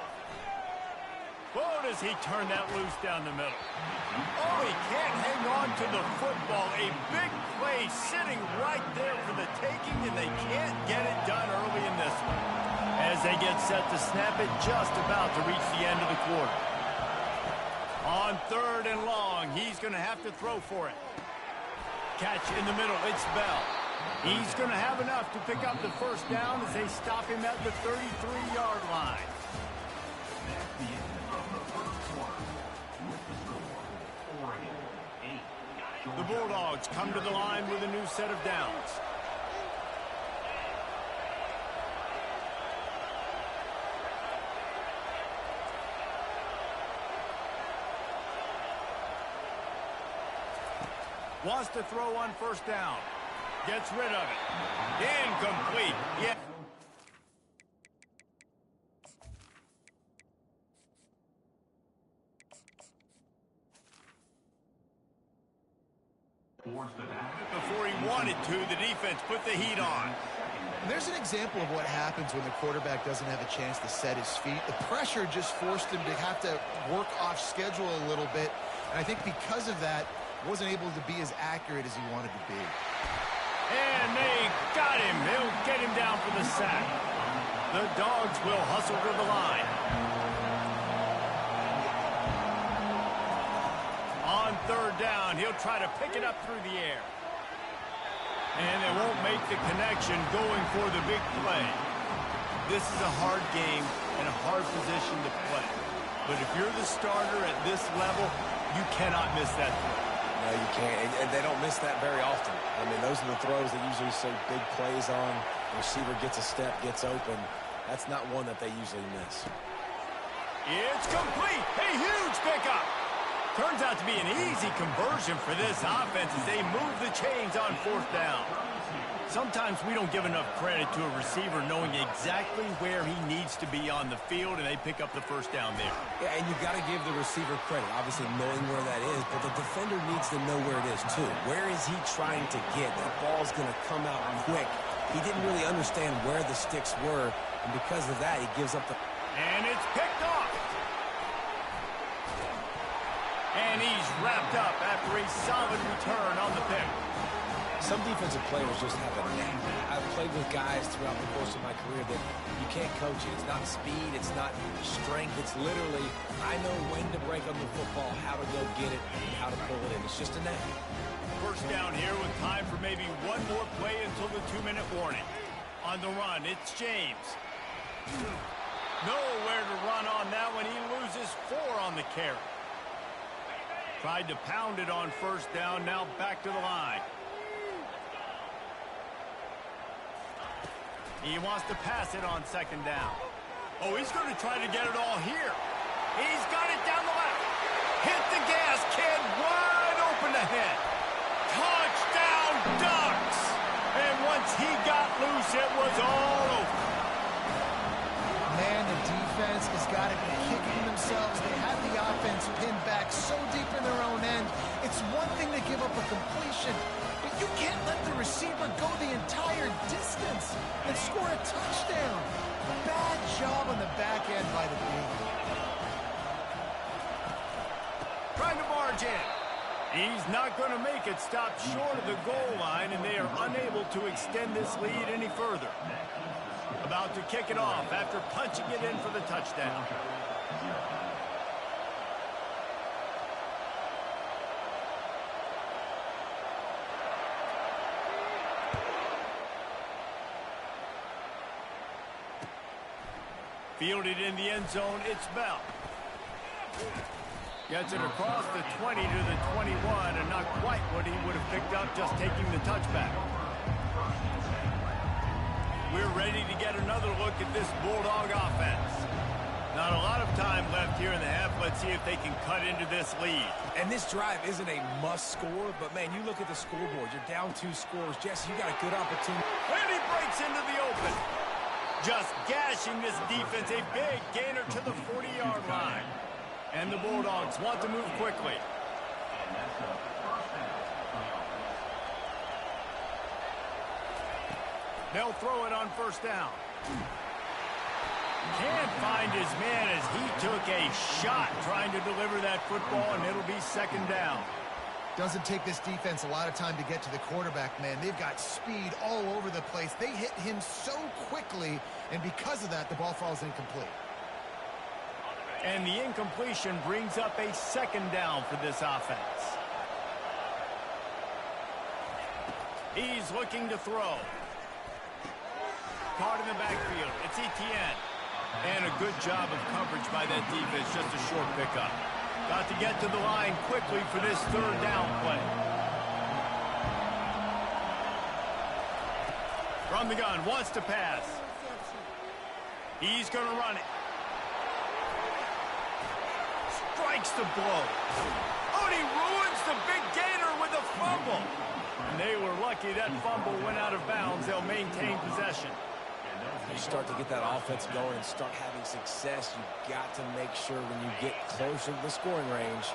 Oh, does he turn that loose down the middle? Oh, he can't hang on to the football. A big play sitting right there for the taking, and they can't get it done early in this one. As they get set to snap it, just about to reach the end of the quarter. On third and long, he's going to have to throw for it. Catch in the middle, it's Bell. He's going to have enough to pick up the first down as they stop him at the 33-yard line. The Bulldogs come to the line with a new set of downs. Wants to throw on first down. Gets rid of it. Incomplete. Yeah. Before he wanted to, the defense put the heat on. And there's an example of what happens when the quarterback doesn't have a chance to set his feet. The pressure just forced him to have to work off schedule a little bit. And I think because of that, wasn't able to be as accurate as he wanted to be. And they got him. They'll get him down for the sack. The Dogs will hustle to the line. On third down, he'll try to pick it up through the air. And they won't make the connection going for the big play. This is a hard game and a hard position to play. But if you're the starter at this level, you cannot miss that throw. No, you can't. And they don't miss that very often. I mean, those are the throws that usually say big plays on. The receiver gets a step, gets open. That's not one that they usually miss. It's complete. A huge pickup. Turns out to be an easy conversion for this offense as they move the chains on fourth down. Sometimes we don't give enough credit to a receiver knowing exactly where he needs to be on the field, and they pick up the first down there. Yeah, and you've got to give the receiver credit, obviously knowing where that is, but the defender needs to know where it is too. Where is he trying to get? That ball's going to come out quick. He didn't really understand where the sticks were, and because of that, he gives up the... And it's picked off. And he's wrapped up after a solid return on the pick. Some defensive players just have a knack. I've played with guys throughout the course of my career that you can't coach it. It's not speed, it's not strength. It's literally, I know when to break on the football, how to go get it, and how to pull it in. It's just a knack. First down here with time for maybe one more play until the 2-minute warning. On the run, it's James. Nowhere to run on that one. He loses 4 on the carry. Tried to pound it on first down, now back to the line. He wants to pass it on second down. Oh, he's going to try to get it all here. He's got it down the left. Hit the gas, kid. Wide open ahead. Touchdown, Ducks. And once he got loose, it was all over. Man, the defense has got to be kicking themselves. They have the offense pinned back so deep in their own end. It's one thing to give up a completion, but you can't let the receiver go the entire distance and score a touchdown. Bad job on the back end by the D. Trying to barge in. He's not going to make it. Stop short of the goal line, and they are unable to extend this lead any further. About to kick it off after punching it in for the touchdown. Fielded in the end zone, it's Bell. Gets it across the 20 to the 21, and not quite what he would have picked up just taking the touchback. We're ready to get another look at this Bulldog offense. Not a lot of time left here in the half. Let's see if they can cut into this lead. And this drive isn't a must score, but man, you look at the scoreboard. You're down 2 scores. Jesse, you got a good opportunity. And he breaks into the open. Just gashing this defense. A big gainer to the 40-yard line. And the Bulldogs want to move quickly. They'll throw it on first down. Can't find his man as he took a shot trying to deliver that football, and it'll be second down. Doesn't take this defense a lot of time to get to the quarterback, man. They've got speed all over the place. They hit him so quickly, and because of that, the ball falls incomplete. And the incompletion brings up a second down for this offense. He's looking to throw. Caught in the backfield. It's Etienne. And a good job of coverage by that defense. Just a short pickup. Got to get to the line quickly for this third down play. From the gun. Wants to pass. He's going to run it. Strikes the blow. Oh, and he ruins the big gainer with a fumble. And they were lucky that fumble went out of bounds. They'll maintain possession. You start to get that offense going and start having success, you've got to make sure when you get closer to the scoring range,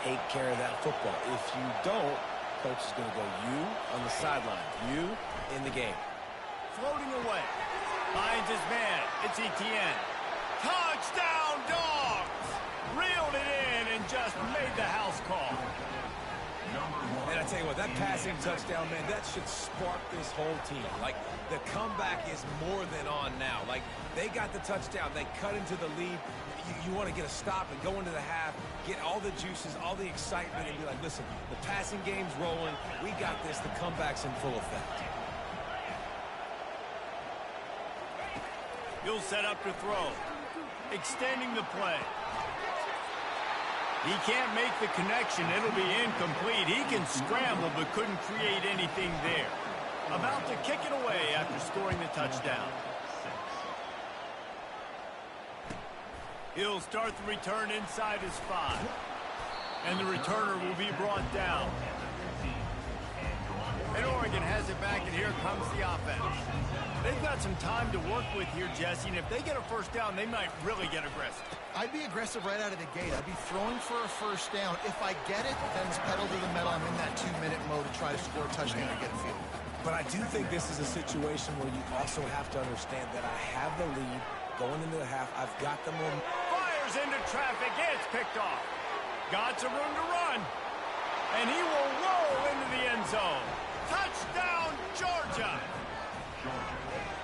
take care of that football. If you don't, coach is going to go you on the sideline, you in the game. Floating away. Finds his man. It's Etienne. Touchdown, Dogs! Reeled it in and just made the house call. And I tell you what, that passing touchdown, man, that should spark this whole team. Like, the comeback is more than on now. Like, they got the touchdown. They cut into the lead. You want to get a stop and go into the half, get all the juices, all the excitement, and be like, listen, the passing game's rolling. We got this. The comeback's in full effect. He'll set up to throw. Extending the play. He can't make the connection. It'll be incomplete. He can scramble but couldn't create anything there. About to kick it away after scoring the touchdown. He'll start the return inside his 5. And the returner will be brought down. And Oregon has it back, and here comes the offense. They've got some time to work with here, Jesse, and if they get a first down, they might really get aggressive. I'd be aggressive right out of the gate. I'd be throwing for a first down. If I get it, then it's pedal to the metal. I'm in that 2-minute mode to try to score a touchdown or get a field. But I do think this is a situation where you also have to understand that I have the lead going into the half. I've got the momentum. Fires into traffic. It's picked off. Got some room to run. And he will roll into the end zone. Touchdown, Georgia.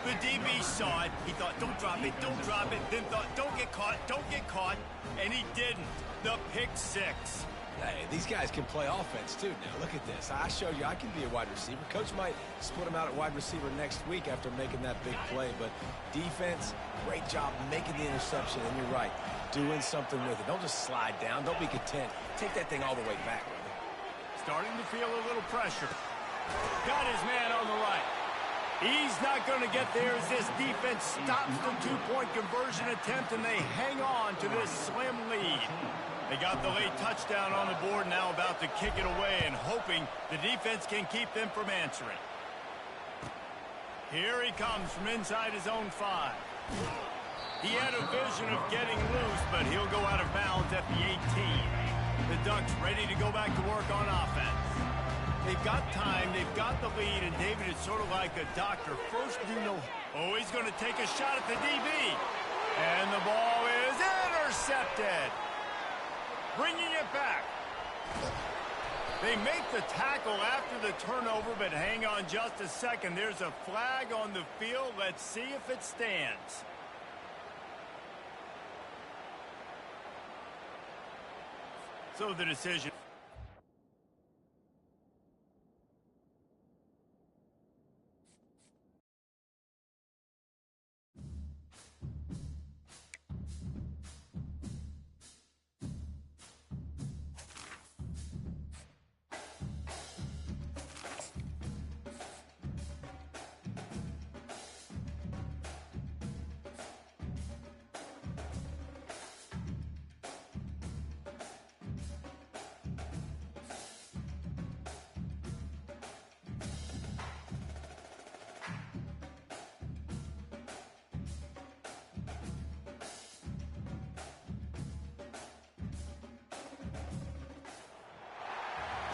The DB saw it. He thought, don't drop it, don't drop it. Then thought, don't get caught. And he didn't. The pick 6. Hey, these guys can play offense, too. Now, look at this. I showed you I can be a wide receiver. Coach might split him out at wide receiver next week after making that big play. But defense, great job making the interception. And you're right, doing something with it. Don't just slide down. Don't be content. Take that thing all the way back, brother. Starting to feel a little pressure. Got his man on the right. He's not going to get there as this defense stops the 2-point conversion attempt, and they hang on to this slim lead. They got the late touchdown on the board, now about to kick it away and hoping the defense can keep them from answering. Here he comes from inside his own 5. He had a vision of getting loose, but he'll go out of bounds at the 18. The Ducks ready to go back to work on offense. They've got time, they've got the lead, and David is sort of like a doctor. First, do no... Oh, he's going to take a shot at the DB. And the ball is intercepted. Bringing it back. They make the tackle after the turnover, but hang on just a second. There's a flag on the field. Let's see if it stands. So the decision...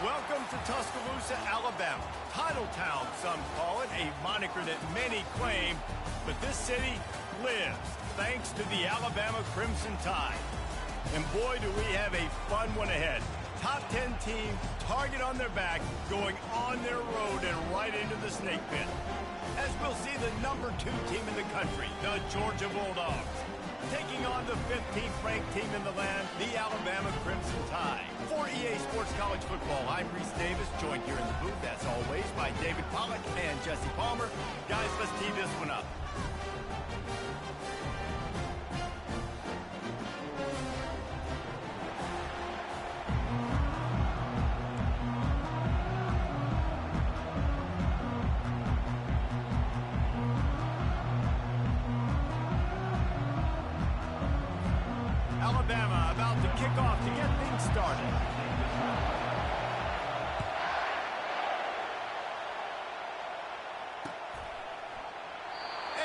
Welcome to Tuscaloosa. Tuscaloosa, Alabama. Title Town, some call it, a moniker that many claim, but this city lives thanks to the Alabama Crimson Tide. And boy, do we have a fun one ahead. Top 10 team, target on their back, going on their road and right into the snake pit. As we'll see the number 2 team in the country, the Georgia Bulldogs, taking on the 15th ranked team in the land, the Alabama Crimson Tide. For EA Sports College Football, I'm Reese Davis, joined here in the booth, as always, by David Pollack and Jesse Palmer. Guys, let's tee this one up. Alabama about to kick off to get things started.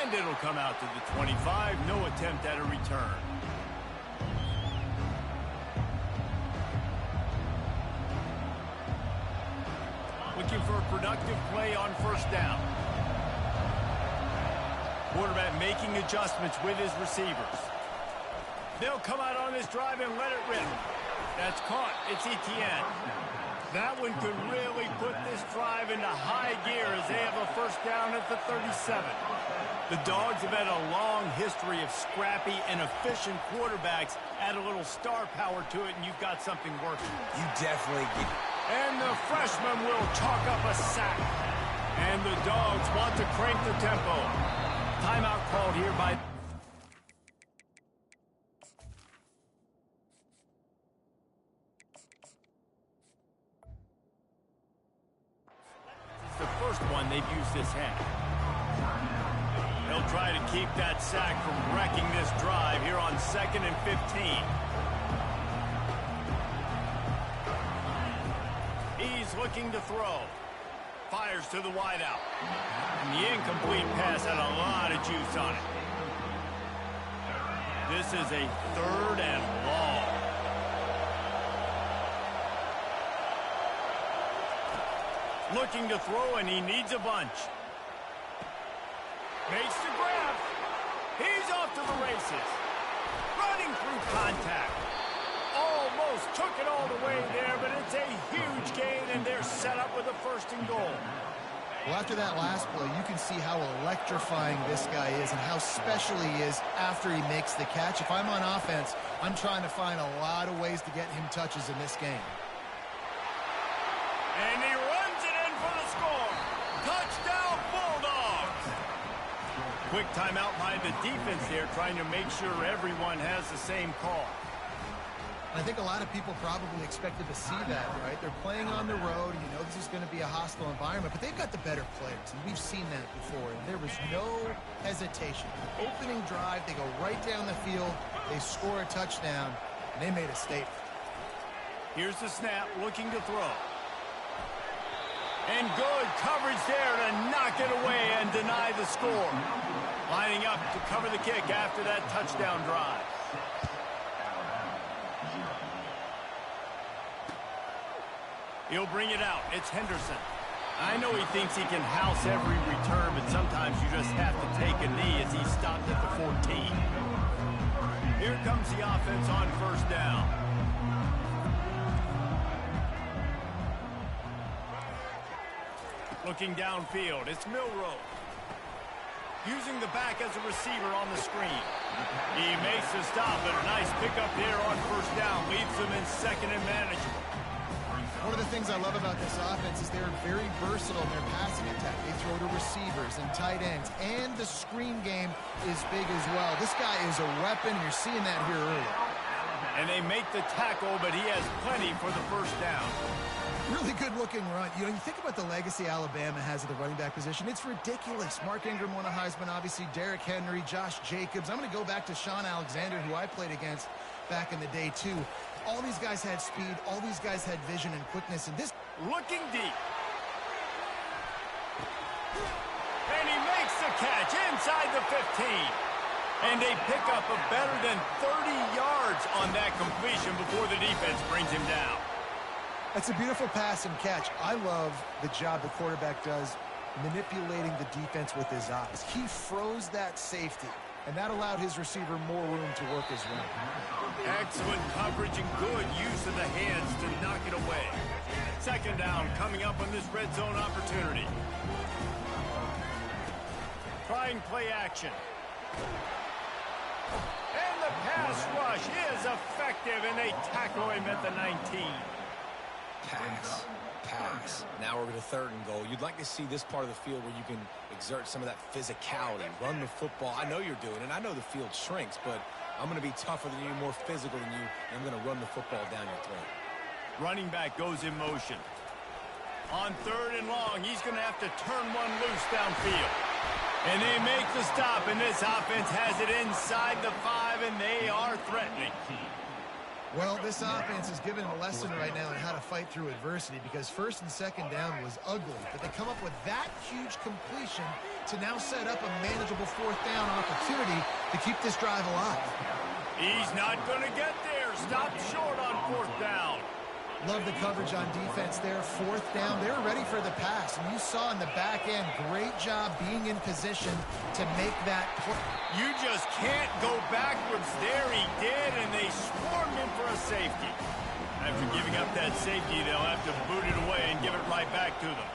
And it'll come out to the 25. No attempt at a return. Looking for a productive play on first down. Quarterback making adjustments with his receivers. They'll come out on this drive and let it rip. That's caught. It's Etienne. That one could really put this drive into high gear as they have a first down at the 37. The Dogs have had a long history of scrappy and efficient quarterbacks. Add a little star power to it, and you've got something working. You definitely get it. And the freshman will chalk up a sack. And the Dogs want to crank the tempo. Timeout called here by... the first one they've used this half. They'll try to keep that sack from wrecking this drive here on 2nd and 15. He's looking to throw. Fires to the wideout. And the incomplete pass had a lot of juice on it. This is a 3rd and long. Looking to throw, and he needs a bunch. Makes the grab. He's off to the races. Running through contact. Almost took it all the way there, but it's a huge gain, and they're set up with a 1st and goal. Well, after that last play, you can see how electrifying this guy is and how special he is after he makes the catch. If I'm on offense, I'm trying to find a lot of ways to get him touches in this game. And he runs it in for the score. Touchdown, Bulldogs. Quick timeout by the defense there, trying to make sure everyone has the same call. I think a lot of people probably expected to see that, right? They're playing on the road, and you know this is going to be a hostile environment, but they've got the better players, and we've seen that before. And there was no hesitation. Opening drive, they go right down the field, they score a touchdown, and they made a statement. Here's the snap, looking to throw. And good coverage there to knock it away and deny the score. Lining up to cover the kick after that touchdown drive. He'll bring it out. It's Henderson. I know he thinks he can house every return, but sometimes you just have to take a knee as he stopped at the 14. Here comes the offense on first down. Looking downfield, it's Milroe. Using the back as a receiver on the screen. He makes the stop, but a nice pickup there on first down. Leaves them in 2nd and manageable. One of the things I love about this offense is they're very versatile in their passing attack. They throw to receivers and tight ends, and the screen game is big as well. This guy is a weapon, and you're seeing that here early. And they make the tackle, but he has plenty for the first down. Really good-looking run. You know, you think about the legacy Alabama has at the running back position. It's ridiculous. Mark Ingram won a Heisman, obviously. Derrick Henry, Josh Jacobs. I'm going to go back to Sean Alexander, who I played against back in the day, too. All these guys had speed. All these guys had vision and quickness. And this... Looking deep. And he makes the catch inside the 15. And they pick up a better than 30 yards on that completion before the defense brings him down. That's a beautiful pass and catch. I love the job the quarterback does manipulating the defense with his eyes. He froze that safety, and that allowed his receiver more room to work his route. Excellent coverage and good use of the hands to knock it away. Second down coming up on this red zone opportunity. Trying play action. And the pass rush is effective, and they tackle him at the 19. Pass. Now we're to 3rd and goal. You'd like to see this part of the field where you can exert some of that physicality, run the football. I know you're doing it. I know the field shrinks, but I'm going to be tougher than you, more physical than you, and I'm going to run the football down your throat. Running back goes in motion. On 3rd and long, he's going to have to turn one loose downfield. And they make the stop, and this offense has it inside the 5, and they are threatening. Well, this offense is given a lesson right now on how to fight through adversity, because 1st and 2nd down was ugly, but they come up with that huge completion to now set up a manageable 4th down opportunity to keep this drive alive. He's not going to get there. Stopped short on 4th down. Love the coverage on defense there. 4th down, they were ready for the pass, and you saw in the back end, great job being in position to make that play. You just can't go backwards there. He did, and they swarmed him for a safety. After giving up that safety, they'll have to boot it away and give it right back to them.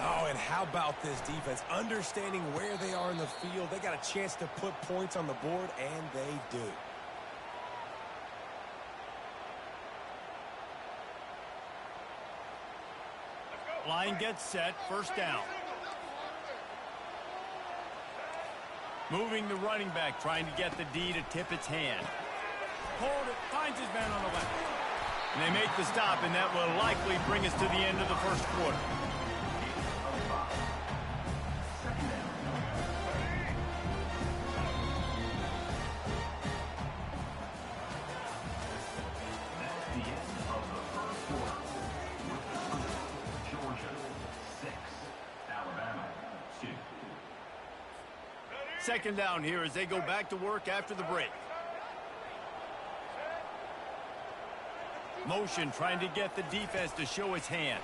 Oh, and how about this defense? Understanding where they are in the field. They got a chance to put points on the board, and they do. Line gets set, 1st down. Moving the running back, trying to get the D to tip its hand. Hold it, finds his man on the left. And they make the stop, and that will likely bring us to the end of the 1st quarter. Second down here as they go back to work after the break. Motion trying to get the defense to show its hand.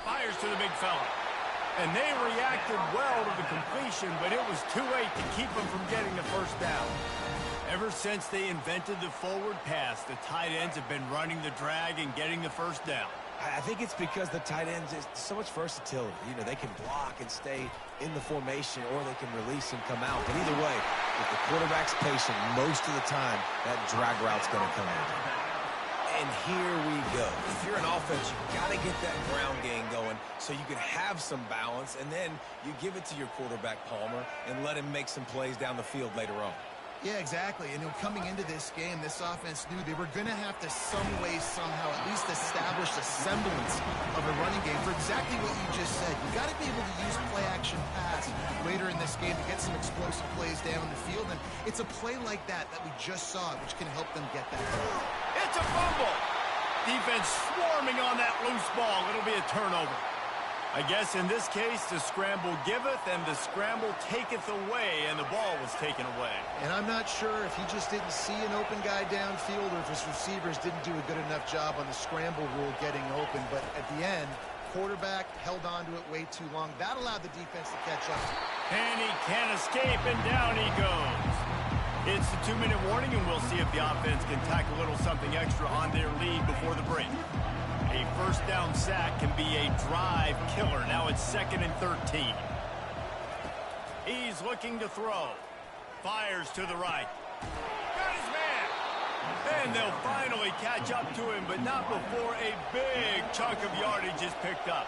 Fires to the big fella. And they reacted well to the completion, but it was too late to keep them from getting the 1st down. Ever since they invented the forward pass, the tight ends have been running the drag and getting the 1st down. I think it's because the tight ends is so much versatility. You know, they can block and stay in the formation, or they can release and come out. But either way, if the quarterback's patient, most of the time, that drag route's going to come in. And here we go. If you're an offense, you've got to get that ground game going so you can have some balance, and then you give it to your quarterback, Palmer, and let him make some plays down the field later on. Yeah, exactly. And coming into this game, this offense knew they were going to have to some way, somehow, at least establish a semblance of a running game for exactly what you just said. You got to be able to use play-action pass later in this game to get some explosive plays down the field. And it's a play like that we just saw, which can help them get that. It's a fumble. Defense swarming on that loose ball. It'll be a turnover. I guess in this case, the scramble giveth and the scramble taketh away, and the ball was taken away. And I'm not sure if he just didn't see an open guy downfield or if his receivers didn't do a good enough job on the scramble rule getting open. But at the end, quarterback held on to it way too long. That allowed the defense to catch up. And he can't escape, and down he goes. It's the 2-minute warning, and we'll see if the offense can tack a little something extra on their lead before the break. A 1st down sack can be a drive killer. Now it's 2nd and 13. He's looking to throw. Fires to the right. Got his man. And they'll finally catch up to him, but not before a big chunk of yardage is picked up.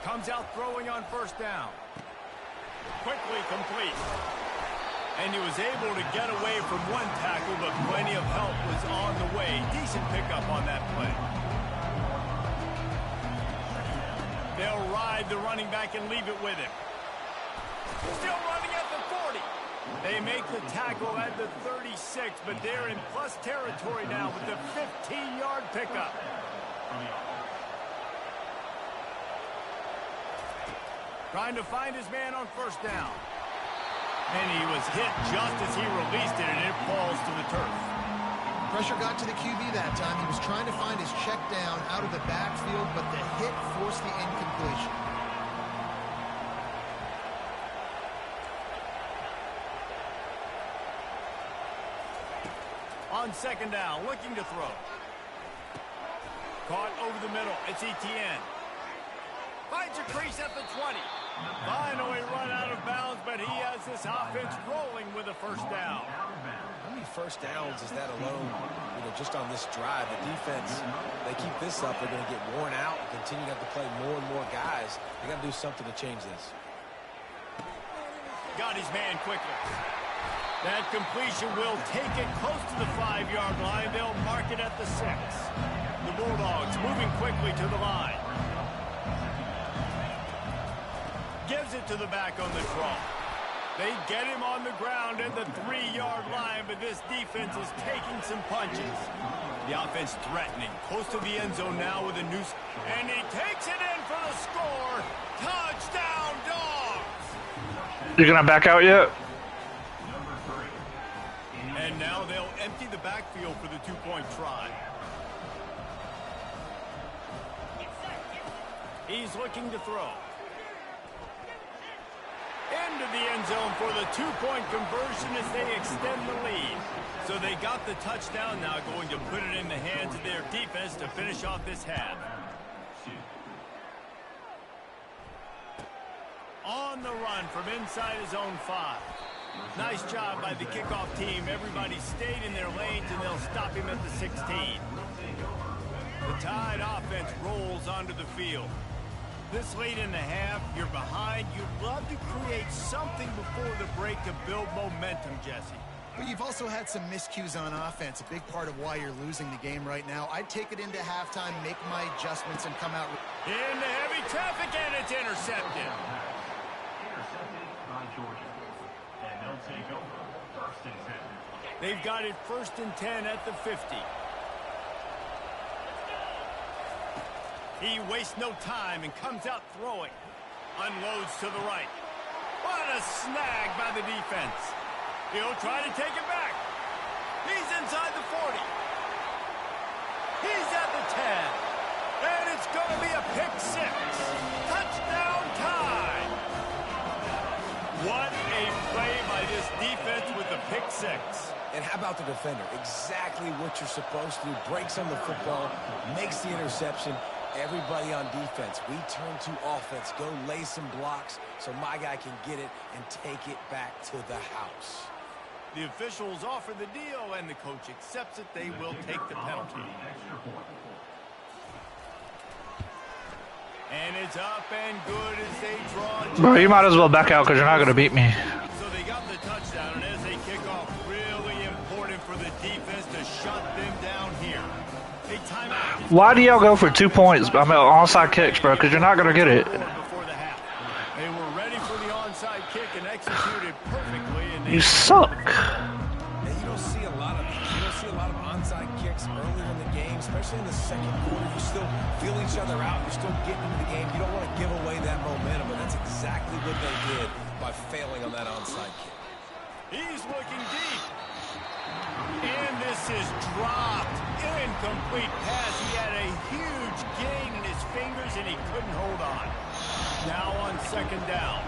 Comes out throwing on 1st down. Quickly complete. And he was able to get away from one tackle, but plenty of help was on the way. Decent pickup on that play. They'll ride the running back and leave it with him. Still running at the 40. They make the tackle at the 36, but they're in plus territory now with the 15-yard pickup. Trying to find his man on 1st down. And he was hit just as he released it, and it falls to the turf. Pressure got to the QB that time. He was trying to find his check down out of the backfield, but the hit forced the incompletion. On second down, looking to throw. Caught over the middle. It's Etienne. Finds a crease at the 20. Finally run out of bounds, but he has this offense rolling with a first down. How many first downs is that alone? You know, just on this drive, the defense, they keep this up, they're going to get worn out and continue to have to play more and more guys. They got to do something to change this. Got his man quickly. That completion will take it close to the 5-yard line. They'll mark it at the 6. The Bulldogs moving quickly to the line. Gives it to the back on the draw. They get him on the ground at the 3-yard line, but this defense is taking some punches. The offense threatening. Close to the end zone now with a noose. And he takes it in for the score. Touchdown, Dogs! You gonna back out yet? And now they'll empty the backfield for the 2-point try. He's looking to throw. Into the end zone for the 2-point conversion as they extend the lead. So they got the touchdown, now going to put it in the hands of their defense to finish off this half. On the run from inside his own 5. Nice job by the kickoff team. Everybody stayed in their lanes, and they'll stop him at the 16. The Tide offense rolls onto the field. This late in the half, you're behind. You'd love to create something before the break to build momentum, Jesse. But you've also had some miscues on offense, a big part of why you're losing the game right now. I'd take it into halftime, make my adjustments, and come out. Into heavy traffic, and it's intercepted. Intercepted by Georgia. And they'll take over first and 10. They've got it 1st and 10 at the 50. He wastes no time and comes out throwing. Unloads to the right. What a snag by the defense. He'll try to take it back. He's inside the 40. He's at the 10. And it's going to be a pick 6. Touchdown Tide. What a play by this defense with the pick 6. And how about the defender? Exactly what you're supposed to do. Breaks on the football, makes the interception. Everybody on defense, we turn to offense. Go lay some blocks so my guy can get it and take it back to the house. The officials offer the deal, and the coach accepts it. They will take the penalty. And it's up and good as they draw. Bro, you might as well back out because you're not going to beat me. So they got the touchdown, and as they kick off, really important for the defense to shut them down here. A timeout. Why do y'all go for 2 points? I mean, onside kicks, bro, because you're not going to get it. Before the half. They were ready for the onside kick and executed perfectly. And You suck. And you don't see a lot of onside kicks earlier in the game, especially in the second quarter. You still feel each other out. You're still getting into the game. You don't want to give away that momentum, and that's exactly what they did by failing on that onside kick. He's looking deep. And this is dropped. Incomplete pass. He had a huge gain in his fingers, and he couldn't hold on. Now on second down.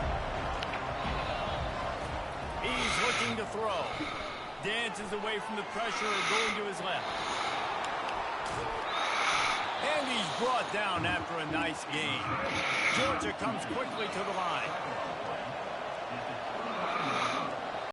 He's looking to throw. Dances away from the pressure and going to his left. And he's brought down after a nice gain. Georgia comes quickly to the line.